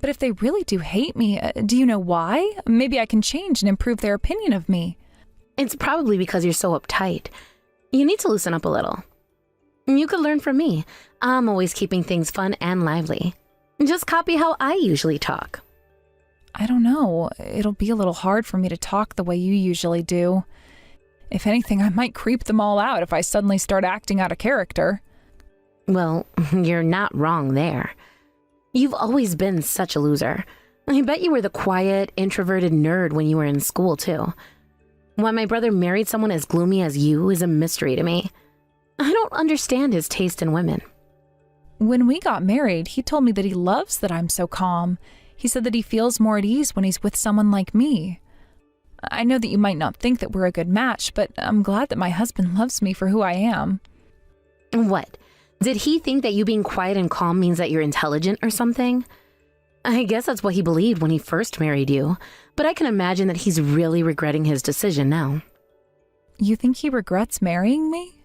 Speaker 3: But if they really do hate me, do you know why? Maybe I can change and improve their opinion of me.
Speaker 1: It's probably because you're so uptight. You need to loosen up a little. You could learn from me. I'm always keeping things fun and lively. Just copy how I usually talk.
Speaker 3: I don't know. It'll be a little hard for me to talk the way you usually do. If anything, I might creep them all out if I suddenly start acting out of character.
Speaker 1: Well, you're not wrong there. You've always been such a loser. I bet you were the quiet, introverted nerd when you were in school, too. Why my brother married someone as gloomy as you is a mystery to me. I don't understand his taste in women.
Speaker 3: When we got married, he told me that he loves that I'm so calm. He said that he feels more at ease when he's with someone like me. I know that you might not think that we're a good match, but I'm glad that my husband loves me for who I am.
Speaker 1: What? Did he think that you being quiet and calm means that you're intelligent or something? I guess that's what he believed when he first married you, but I can imagine that he's really regretting his decision now.
Speaker 3: You think he regrets marrying me?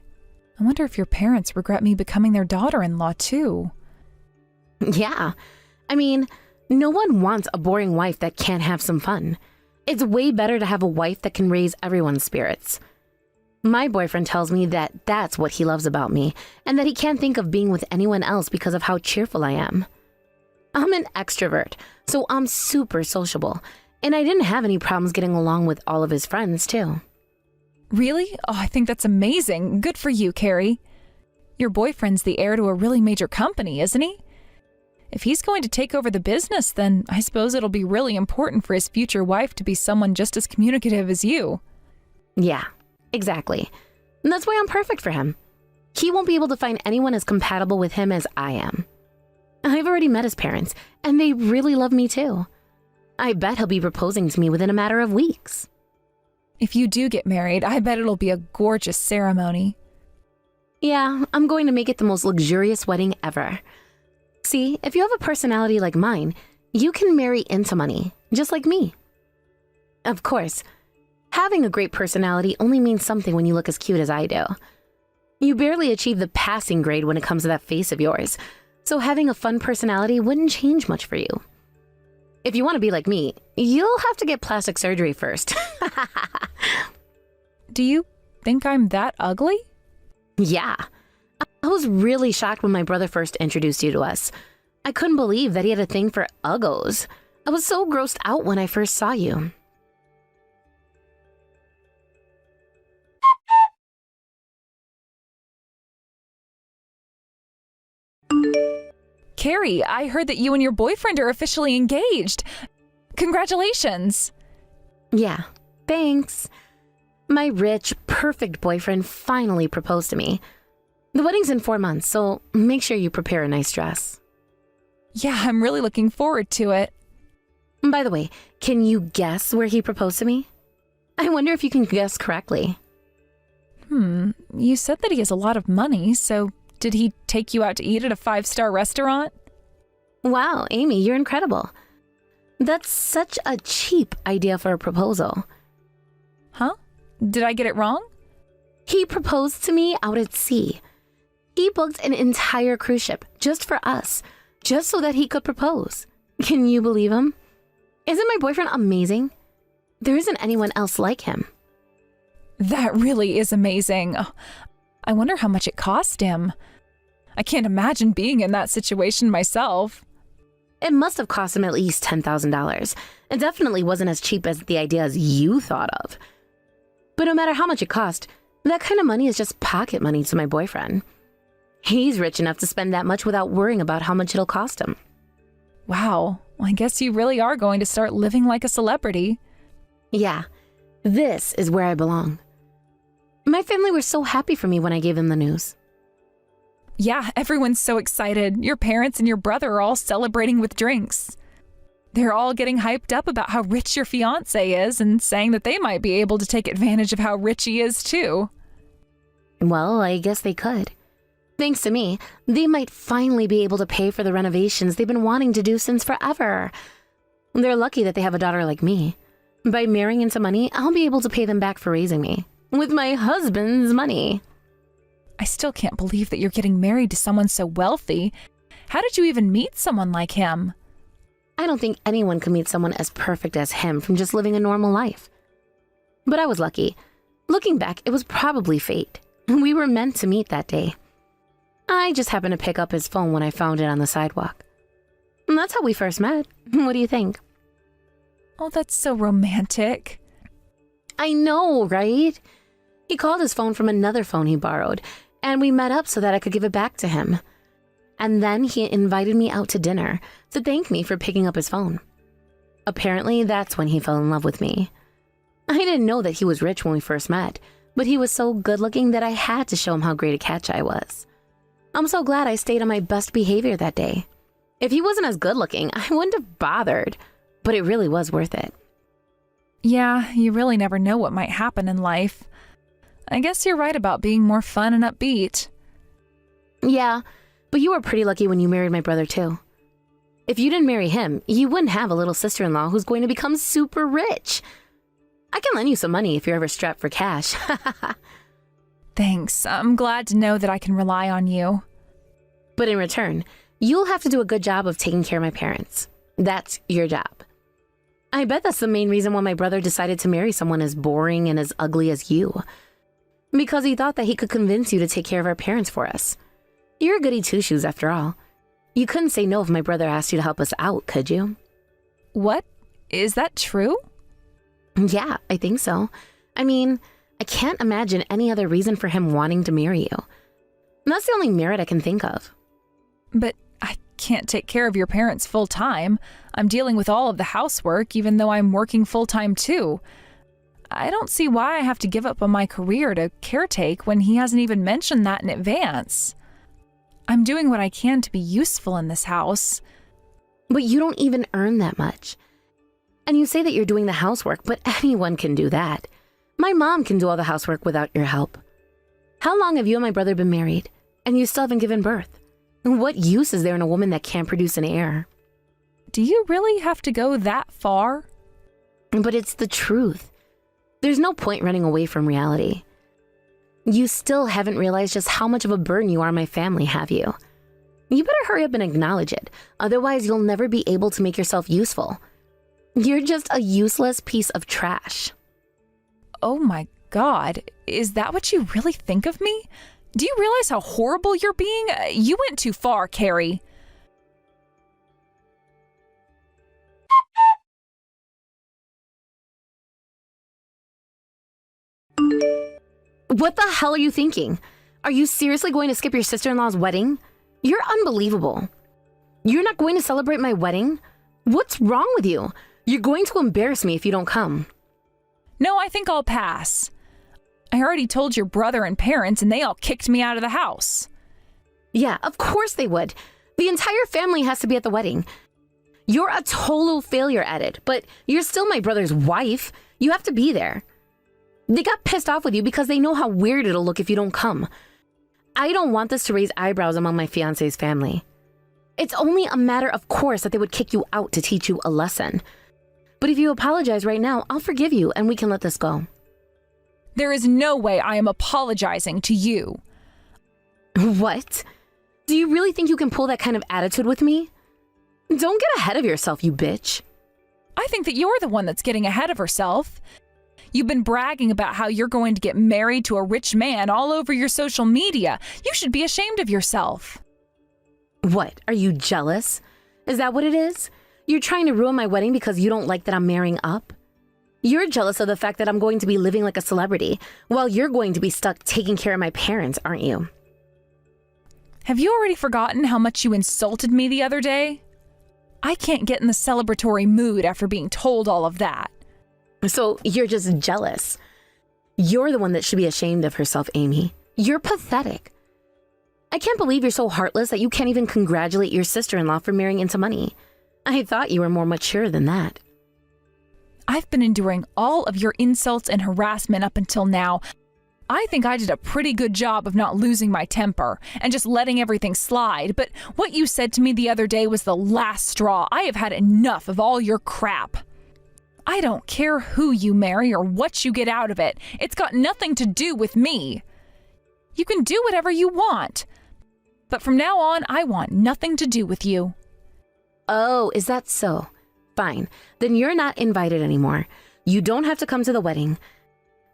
Speaker 3: I wonder if your parents regret me becoming their daughter-in-law too.
Speaker 1: Yeah. I mean, no one wants a boring wife that can't have some fun. It's way better to have a wife that can raise everyone's spirits. My boyfriend tells me that that's what he loves about me, and that he can't think of being with anyone else because of how cheerful I am. I'm an extrovert, so I'm super sociable, and I didn't have any problems getting along with all of his friends, too.
Speaker 3: Really? Oh, I think that's amazing. Good for you, Carrie. Your boyfriend's the heir to a really major company, isn't he? If he's going to take over the business, then I suppose it'll be really important for his future wife to be someone just as communicative as you.
Speaker 1: Yeah, exactly. And that's why I'm perfect for him. He won't be able to find anyone as compatible with him as I am. I've already met his parents, and they really love me too. I bet he'll be proposing to me within a matter of weeks.
Speaker 3: If you do get married, I bet it'll be a gorgeous ceremony.
Speaker 1: Yeah, I'm going to make it the most luxurious wedding ever. See, if you have a personality like mine, you can marry into money, just like me. Of course, having a great personality only means something when you look as cute as I do. You barely achieve the passing grade when it comes to that face of yours, so having a fun personality wouldn't change much for you. If you want to be like me, you'll have to get plastic surgery first.
Speaker 2: Do you think I'm that ugly?
Speaker 1: Yeah. I was really shocked when my brother first introduced you to us. I couldn't believe that he had a thing for uggos. I was so grossed out when I first saw you.
Speaker 2: Carrie, I heard that you and your boyfriend are officially engaged. Congratulations.
Speaker 1: Yeah, thanks. My rich, perfect boyfriend finally proposed to me. The wedding's in 4 months, so make sure you prepare a nice dress.
Speaker 2: Yeah, I'm really looking forward to it.
Speaker 1: By the way, can you guess where he proposed to me? I wonder if you can guess correctly.
Speaker 2: You said that he has a lot of money, so did he take you out to eat at a 5-star restaurant?
Speaker 1: Wow, Amy, you're incredible. That's such a cheap idea for a proposal.
Speaker 2: Huh? Did I get it wrong?
Speaker 1: He proposed to me out at sea. He booked an entire cruise ship just for us, just so that he could propose. Can you believe him? Isn't my boyfriend amazing? There isn't anyone else like him.
Speaker 2: That really is amazing. I wonder how much it cost him. I can't imagine being in that situation myself.
Speaker 1: It must have cost him at least $10,000. It definitely wasn't as cheap as the ideas you thought of. But no matter how much it cost, that kind of money is just pocket money to my boyfriend. He's rich enough to spend that much without worrying about how much it'll cost him.
Speaker 2: Wow, I guess you really are going to start living like a celebrity.
Speaker 1: Yeah, this is where I belong. My family were so happy for me when I gave them the news.
Speaker 2: Yeah, everyone's so excited. Your parents and your brother are all celebrating with drinks. They're all getting hyped up about how rich your fiancé is and saying that they might be able to take advantage of how rich he is too.
Speaker 1: Well, I guess they could. Thanks to me, they might finally be able to pay for the renovations they've been wanting to do since forever. They're lucky that they have a daughter like me. By marrying into money, I'll be able to pay them back for raising me. With my husband's money.
Speaker 2: I still can't believe that you're getting married to someone so wealthy. How did you even meet someone like him?
Speaker 1: I don't think anyone could meet someone as perfect as him from just living a normal life. But I was lucky. Looking back, it was probably fate. We were meant to meet that day. I just happened to pick up his phone when I found it on the sidewalk. And that's how we first met. What do you think?
Speaker 2: Oh, that's so romantic.
Speaker 1: I know, right? He called his phone from another phone he borrowed, and we met up so that I could give it back to him. And then he invited me out to dinner to thank me for picking up his phone. Apparently, that's when he fell in love with me. I didn't know that he was rich when we first met, but he was so good-looking that I had to show him how great a catch I was. I'm so glad I stayed on my best behavior that day. If he wasn't as good-looking, I wouldn't have bothered, but it really was worth it.
Speaker 2: Yeah, you really never know what might happen in life. I guess you're right about being more fun and upbeat.
Speaker 1: Yeah, but you were pretty lucky when you married my brother, too. If you didn't marry him, you wouldn't have a little sister-in-law who's going to become super rich. I can lend you some money if you're ever strapped for cash.
Speaker 2: Thanks. I'm glad to know that I can rely on you.
Speaker 1: But in return, you'll have to do a good job of taking care of my parents. That's your job. I bet that's the main reason why my brother decided to marry someone as boring and as ugly as you. Because he thought that he could convince you to take care of our parents for us. You're a goody two-shoes after all. You couldn't say no if my brother asked you to help us out, could you?
Speaker 2: What? Is that true?
Speaker 1: Yeah, I think so. I mean, I can't imagine any other reason for him wanting to marry you. That's the only merit I can think of.
Speaker 2: But I can't take care of your parents full-time. I'm dealing with all of the housework, even though I'm working full-time too. I don't see why I have to give up on my career to caretake when he hasn't even mentioned that in advance. I'm doing what I can to be useful in this house.
Speaker 1: But you don't even earn that much. And you say that you're doing the housework, but anyone can do that. My mom can do all the housework without your help. How long have you and my brother been married? And you still haven't given birth? And what use is there in a woman that can't produce an heir?
Speaker 2: Do you really have to go that far?
Speaker 1: But it's the truth. There's no point running away from reality. You still haven't realized just how much of a burden you are on my family, have you? You better hurry up and acknowledge it, otherwise you'll never be able to make yourself useful. You're just a useless piece of trash.
Speaker 2: Oh my God, is that what you really think of me? Do you realize how horrible you're being? You went too far, Carrie.
Speaker 1: What the hell are you thinking? Are you seriously going to skip your sister-in-law's wedding? You're unbelievable. You're not going to celebrate my wedding? What's wrong with you? You're going to embarrass me if you don't come.
Speaker 2: No, I think I'll pass. I already told your brother and parents, and they all kicked me out of the house.
Speaker 1: Yeah, of course they would. The entire family has to be at the wedding. You're a total failure at it, but you're still my brother's wife. You have to be there. They got pissed off with you because they know how weird it'll look if you don't come. I don't want this to raise eyebrows among my fiancé's family. It's only a matter of course that they would kick you out to teach you a lesson. But if you apologize right now, I'll forgive you and we can let this go.
Speaker 2: There is no way I am apologizing to you.
Speaker 1: What? Do you really think you can pull that kind of attitude with me? Don't get ahead of yourself, you bitch.
Speaker 2: I think that you're the one that's getting ahead of herself. You've been bragging about how you're going to get married to a rich man all over your social media. You should be ashamed of yourself.
Speaker 1: What? Are you jealous? Is that what it is? You're trying to ruin my wedding because you don't like that I'm marrying up? You're jealous of the fact that I'm going to be living like a celebrity, while you're going to be stuck taking care of my parents, aren't you?
Speaker 2: Have you already forgotten how much you insulted me the other day? I can't get in the celebratory mood after being told all of that.
Speaker 1: So you're just jealous. You're the one that should be ashamed of herself, Amy. You're pathetic. I can't believe you're so heartless that you can't even congratulate your sister-in-law for marrying into money. I thought you were more mature than that.
Speaker 2: I've been enduring all of your insults and harassment up until now. I think I did a pretty good job of not losing my temper and just letting everything slide, but what you said to me the other day was the last straw. I have had enough of all your crap. I don't care who you marry or what you get out of it. It's got nothing to do with me. You can do whatever you want, but from now on, I want nothing to do with you.
Speaker 1: Oh, is that so? Fine. Then you're not invited anymore. You don't have to come to the wedding.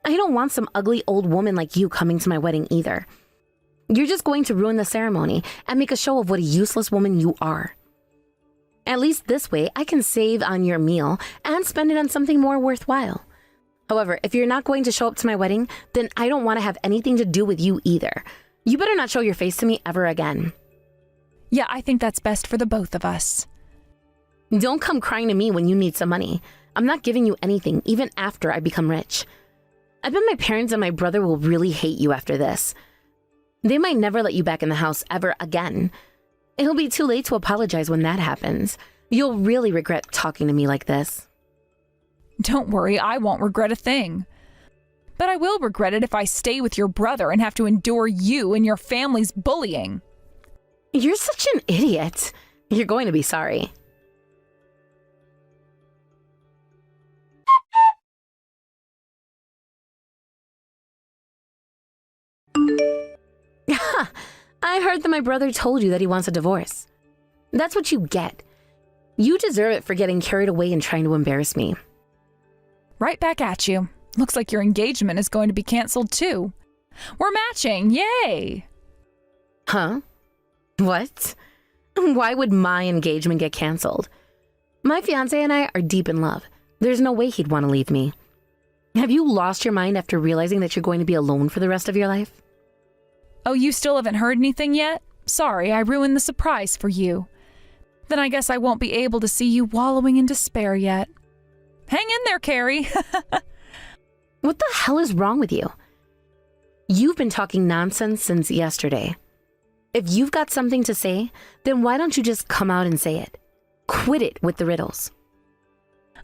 Speaker 1: I don't want some ugly old woman like you coming to my wedding either. You're just going to ruin the ceremony and make a show of what a useless woman you are. At least this way, I can save on your meal and spend it on something more worthwhile. However, if you're not going to show up to my wedding, then I don't want to have anything to do with you either. You better not show your face to me ever again.
Speaker 2: Yeah, I think that's best for the both of us.
Speaker 1: Don't come crying to me when you need some money. I'm not giving you anything, even after I become rich. I bet my parents and my brother will really hate you after this. They might never let you back in the house ever again. It'll be too late to apologize when that happens. You'll really regret talking to me like this.
Speaker 2: Don't worry, I won't regret a thing. But I will regret it if I stay with your brother and have to endure you and your family's bullying.
Speaker 1: You're such an idiot. You're going to be sorry. I heard that my brother told you that he wants a divorce. That's what you get. You deserve it for getting carried away and trying to embarrass me.
Speaker 2: Right back at you. Looks like your engagement is going to be canceled too. We're matching, yay!
Speaker 1: Huh? What? Why would my engagement get canceled? My fiancé and I are deep in love. There's no way he'd want to leave me. Have you lost your mind after realizing that you're going to be alone for the rest of your life?
Speaker 2: Oh, you still haven't heard anything yet? Sorry, I ruined the surprise for you. Then I guess I won't be able to see you wallowing in despair yet. Hang in there, Carrie.
Speaker 1: What the hell is wrong with you? You've been talking nonsense since yesterday. If you've got something to say, then why don't you just come out and say it? Quit it with the riddles.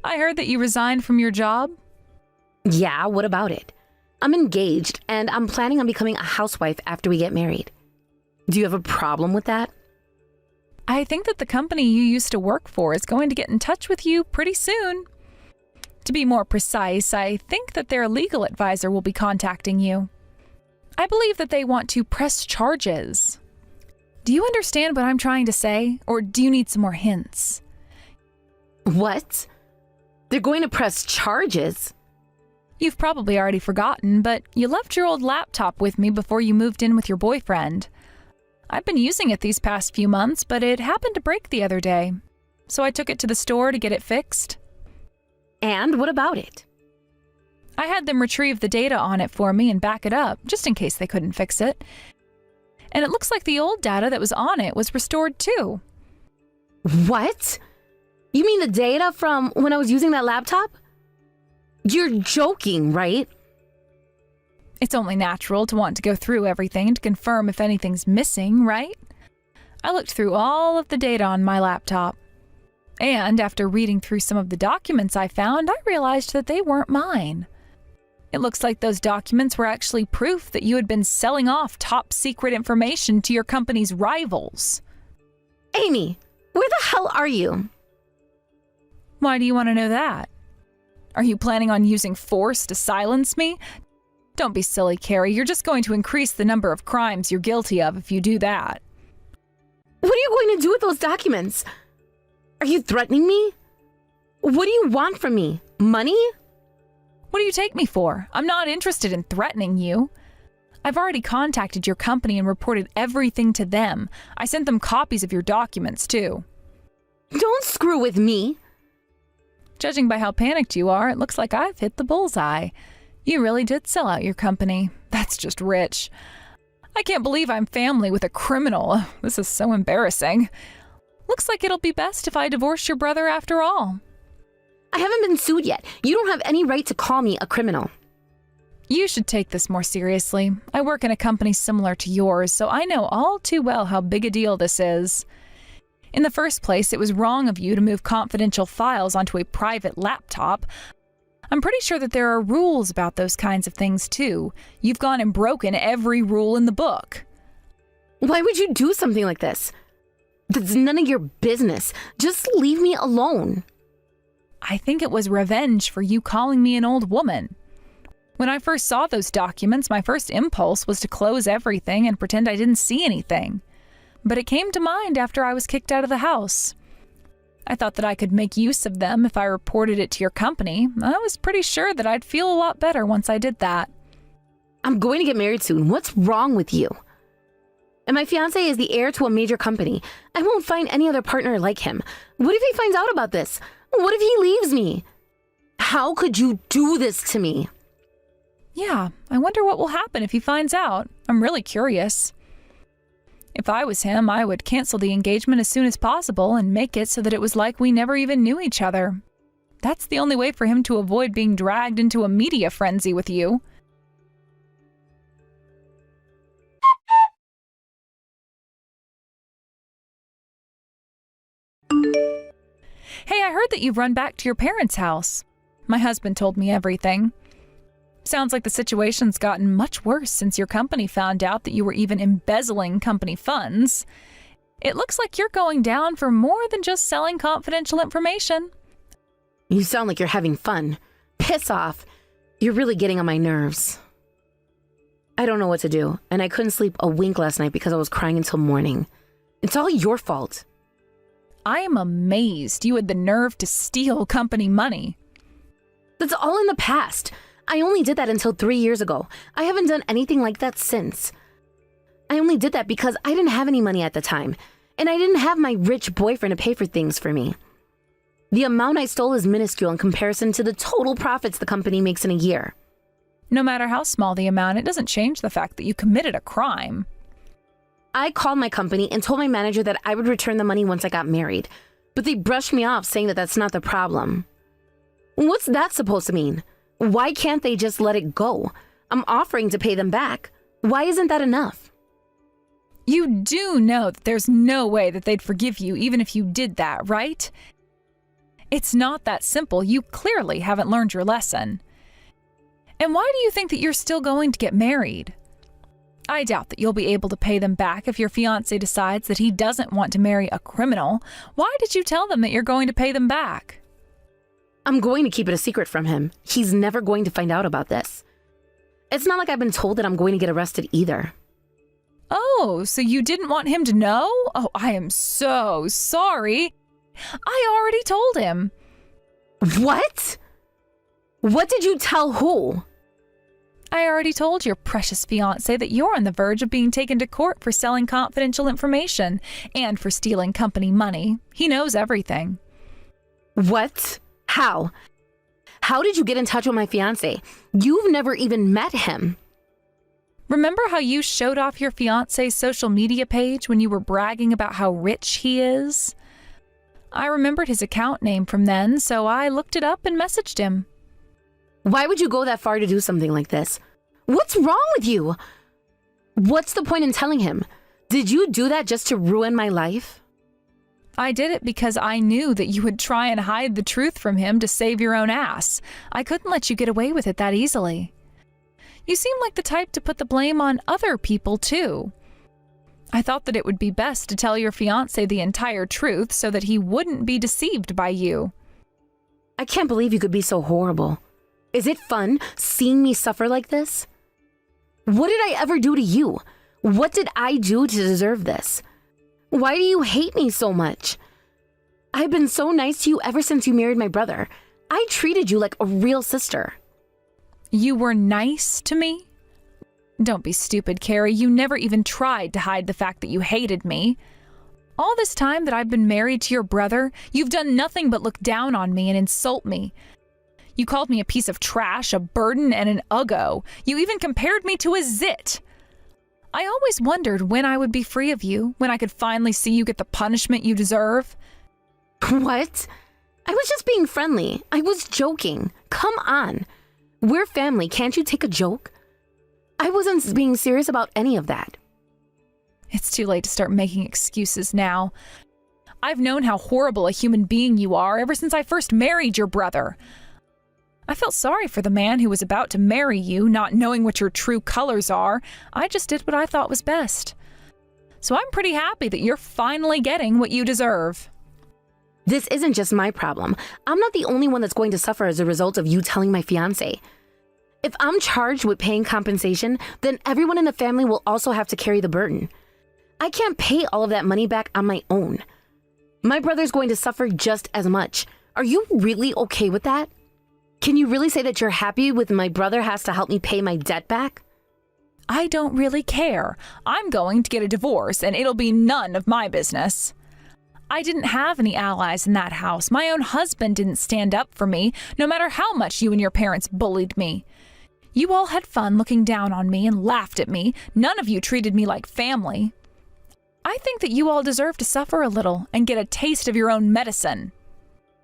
Speaker 2: I heard that you resigned from your job.
Speaker 1: Yeah, what about it? I'm engaged, and I'm planning on becoming a housewife after we get married. Do you have a problem with that?
Speaker 2: I think that the company you used to work for is going to get in touch with you pretty soon. To be more precise, I think that their legal advisor will be contacting you. I believe that they want to press charges. Do you understand what I'm trying to say, or do you need some more hints?
Speaker 1: What? They're going to press charges?
Speaker 2: You've probably already forgotten, but you left your old laptop with me before you moved in with your boyfriend. I've been using it these past few months, but it happened to break the other day, so I took it to the store to get it fixed.
Speaker 1: And what about it?
Speaker 2: I had them retrieve the data on it for me and back it up, just in case they couldn't fix it. And it looks like the old data that was on it was restored too.
Speaker 1: What? You mean the data from when I was using that laptop? You're joking, right?
Speaker 2: It's only natural to want to go through everything to confirm if anything's missing, right? I looked through all of the data on my laptop. And after reading through some of the documents I found, I realized that they weren't mine. It looks like those documents were actually proof that you had been selling off top secret information to your company's rivals.
Speaker 1: Amy, where the hell are you?
Speaker 2: Why do you want to know that? Are you planning on using force to silence me? Don't be silly, Carrie. You're just going to increase the number of crimes you're guilty of if you do that.
Speaker 1: What are you going to do with those documents? Are you threatening me? What do you want from me? Money?
Speaker 2: What do you take me for? I'm not interested in threatening you. I've already contacted your company and reported everything to them. I sent them copies of your documents, too.
Speaker 1: Don't screw with me.
Speaker 2: Judging by how panicked you are, it looks like I've hit the bullseye. You really did sell out your company. That's just rich. I can't believe I'm family with a criminal. This is so embarrassing. Looks like it'll be best if I divorce your brother after all.
Speaker 1: I haven't been sued yet. You don't have any right to call me a criminal.
Speaker 2: You should take this more seriously. I work in a company similar to yours, so I know all too well how big a deal this is. In the first place, it was wrong of you to move confidential files onto a private laptop. I'm pretty sure that there are rules about those kinds of things, too. You've gone and broken every rule in the book.
Speaker 1: Why would you do something like this? That's none of your business. Just leave me alone.
Speaker 2: I think it was revenge for you calling me an old woman. When I first saw those documents, my first impulse was to close everything and pretend I didn't see anything. But it came to mind after I was kicked out of the house. I thought that I could make use of them if I reported it to your company. I was pretty sure that I'd feel a lot better once I did that.
Speaker 1: I'm going to get married soon. What's wrong with you? And my fiancé is the heir to a major company. I won't find any other partner like him. What if he finds out about this? What if he leaves me? How could you do this to me?
Speaker 2: Yeah, I wonder what will happen if he finds out. I'm really curious. If I was him, I would cancel the engagement as soon as possible and make it so that it was like we never even knew each other. That's the only way for him to avoid being dragged into a media frenzy with you. Hey, I heard that you've run back to your parents' house. My husband told me everything. Sounds like the situation's gotten much worse since your company found out that you were even embezzling company funds. It looks like you're going down for more than just selling confidential information.
Speaker 1: You sound like you're having fun. Piss off. You're really getting on my nerves. I don't know what to do, and I couldn't sleep a wink last night because I was crying until morning. It's all your fault.
Speaker 2: I am amazed you had the nerve to steal company money.
Speaker 1: That's all in the past. I only did that until 3 years ago. I haven't done anything like that since. I only did that because I didn't have any money at the time, and I didn't have my rich boyfriend to pay for things for me. The amount I stole is minuscule in comparison to the total profits the company makes in a year.
Speaker 2: No matter how small the amount, it doesn't change the fact that you committed a crime.
Speaker 1: I called my company and told my manager that I would return the money once I got married, but they brushed me off saying that that's not the problem. What's that supposed to mean? Why can't they just let it go? I'm offering to pay them back. Why isn't that enough?
Speaker 2: You do know that there's no way that they'd forgive you even if you did that, right? It's not that simple. You clearly haven't learned your lesson. And why do you think that you're still going to get married? I doubt that you'll be able to pay them back if your fiancé decides that he doesn't want to marry a criminal. Why did you tell them that you're going to pay them back?
Speaker 1: I'm going to keep it a secret from him. He's never going to find out about this. It's not like I've been told that I'm going to get arrested either.
Speaker 2: Oh, so you didn't want him to know? Oh, I am so sorry. I already told him.
Speaker 1: What? What did you tell who?
Speaker 2: I already told your precious fiancé that you're on the verge of being taken to court for selling confidential information and for stealing company money. He knows everything.
Speaker 1: What? How? How did you get in touch with my fiancé? You've never even met him.
Speaker 2: Remember how you showed off your fiancé's social media page when you were bragging about how rich he is? I remembered his account name from then, so I looked it up and messaged him.
Speaker 1: Why would you go that far to do something like this? What's wrong with you? What's the point in telling him? Did you do that just to ruin my life?
Speaker 2: I did it because I knew that you would try and hide the truth from him to save your own ass. I couldn't let you get away with it that easily. You seem like the type to put the blame on other people, too. I thought that it would be best to tell your fiancé the entire truth so that he wouldn't be deceived by you.
Speaker 1: I can't believe you could be so horrible. Is it fun seeing me suffer like this? What did I ever do to you? What did I do to deserve this? Why do you hate me so much? I've been so nice to you ever since you married my brother. I treated you like a real sister.
Speaker 2: You were nice to me? Don't be stupid, Carrie. You never even tried to hide the fact that you hated me. All this time that I've been married to your brother, you've done nothing but look down on me and insult me. You called me a piece of trash, a burden, and an uggo. You even compared me to a zit. I always wondered when I would be free of you, when I could finally see you get the punishment you deserve.
Speaker 1: What? I was just being friendly. I was joking. Come on. We're family. Can't you take a joke? I wasn't being serious about any of that.
Speaker 2: It's too late to start making excuses now. I've known how horrible a human being you are ever since I first married your brother. I felt sorry for the man who was about to marry you, not knowing what your true colors are. I just did what I thought was best. So I'm pretty happy that you're finally getting what you deserve.
Speaker 1: This isn't just my problem. I'm not the only one that's going to suffer as a result of you telling my fiancé. If I'm charged with paying compensation, then everyone in the family will also have to carry the burden. I can't pay all of that money back on my own. My brother's going to suffer just as much. Are you really okay with that? Can you really say that you're happy with my brother has to help me pay my debt back?
Speaker 2: I don't really care. I'm going to get a divorce, and it'll be none of my business. I didn't have any allies in that house. My own husband didn't stand up for me, no matter how much you and your parents bullied me. You all had fun looking down on me and laughed at me. None of you treated me like family. I think that you all deserve to suffer a little and get a taste of your own medicine.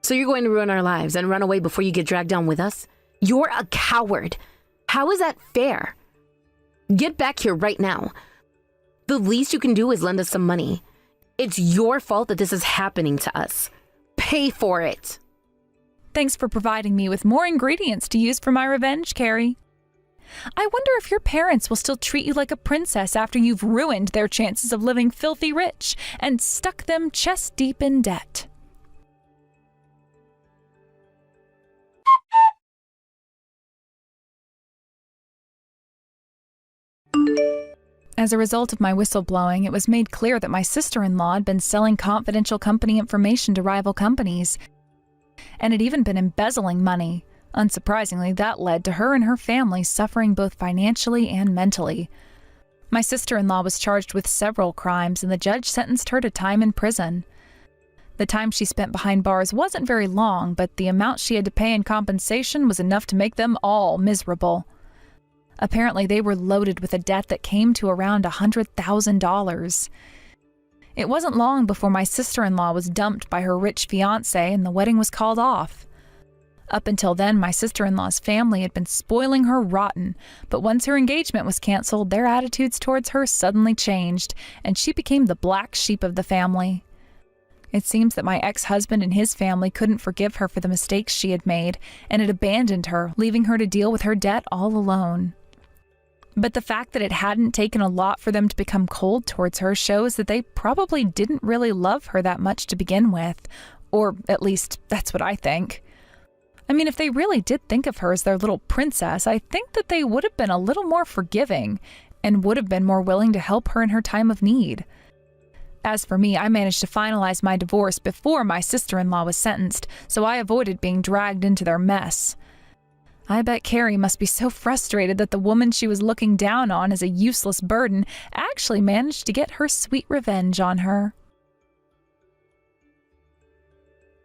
Speaker 1: So you're going to ruin our lives and run away before you get dragged down with us? You're a coward. How is that fair? Get back here right now. The least you can do is lend us some money. It's your fault that this is happening to us. Pay for it.
Speaker 2: Thanks for providing me with more ingredients to use for my revenge, Carrie. I wonder if your parents will still treat you like a princess after you've ruined their chances of living filthy rich and stuck them chest deep in debt. As a result of my whistleblowing, it was made clear that my sister-in-law had been selling confidential company information to rival companies, and had even been embezzling money. Unsurprisingly, that led to her and her family suffering both financially and mentally. My sister-in-law was charged with several crimes, and the judge sentenced her to time in prison. The time she spent behind bars wasn't very long, but the amount she had to pay in compensation was enough to make them all miserable. Apparently, they were loaded with a debt that came to around $100,000. It wasn't long before my sister-in-law was dumped by her rich fiancé and the wedding was called off. Up until then, my sister-in-law's family had been spoiling her rotten, but once her engagement was canceled, their attitudes towards her suddenly changed, and she became the black sheep of the family. It seems that my ex-husband and his family couldn't forgive her for the mistakes she had made, and had abandoned her, leaving her to deal with her debt all alone. But the fact that it hadn't taken a lot for them to become cold towards her shows that they probably didn't really love her that much to begin with, or at least that's what I think. I mean, if they really did think of her as their little princess, I think that they would have been a little more forgiving and would have been more willing to help her in her time of need. As for me, I managed to finalize my divorce before my sister-in-law was sentenced, so I avoided being dragged into their mess. I bet Carrie must be so frustrated that the woman she was looking down on as a useless burden actually managed to get her sweet revenge on her.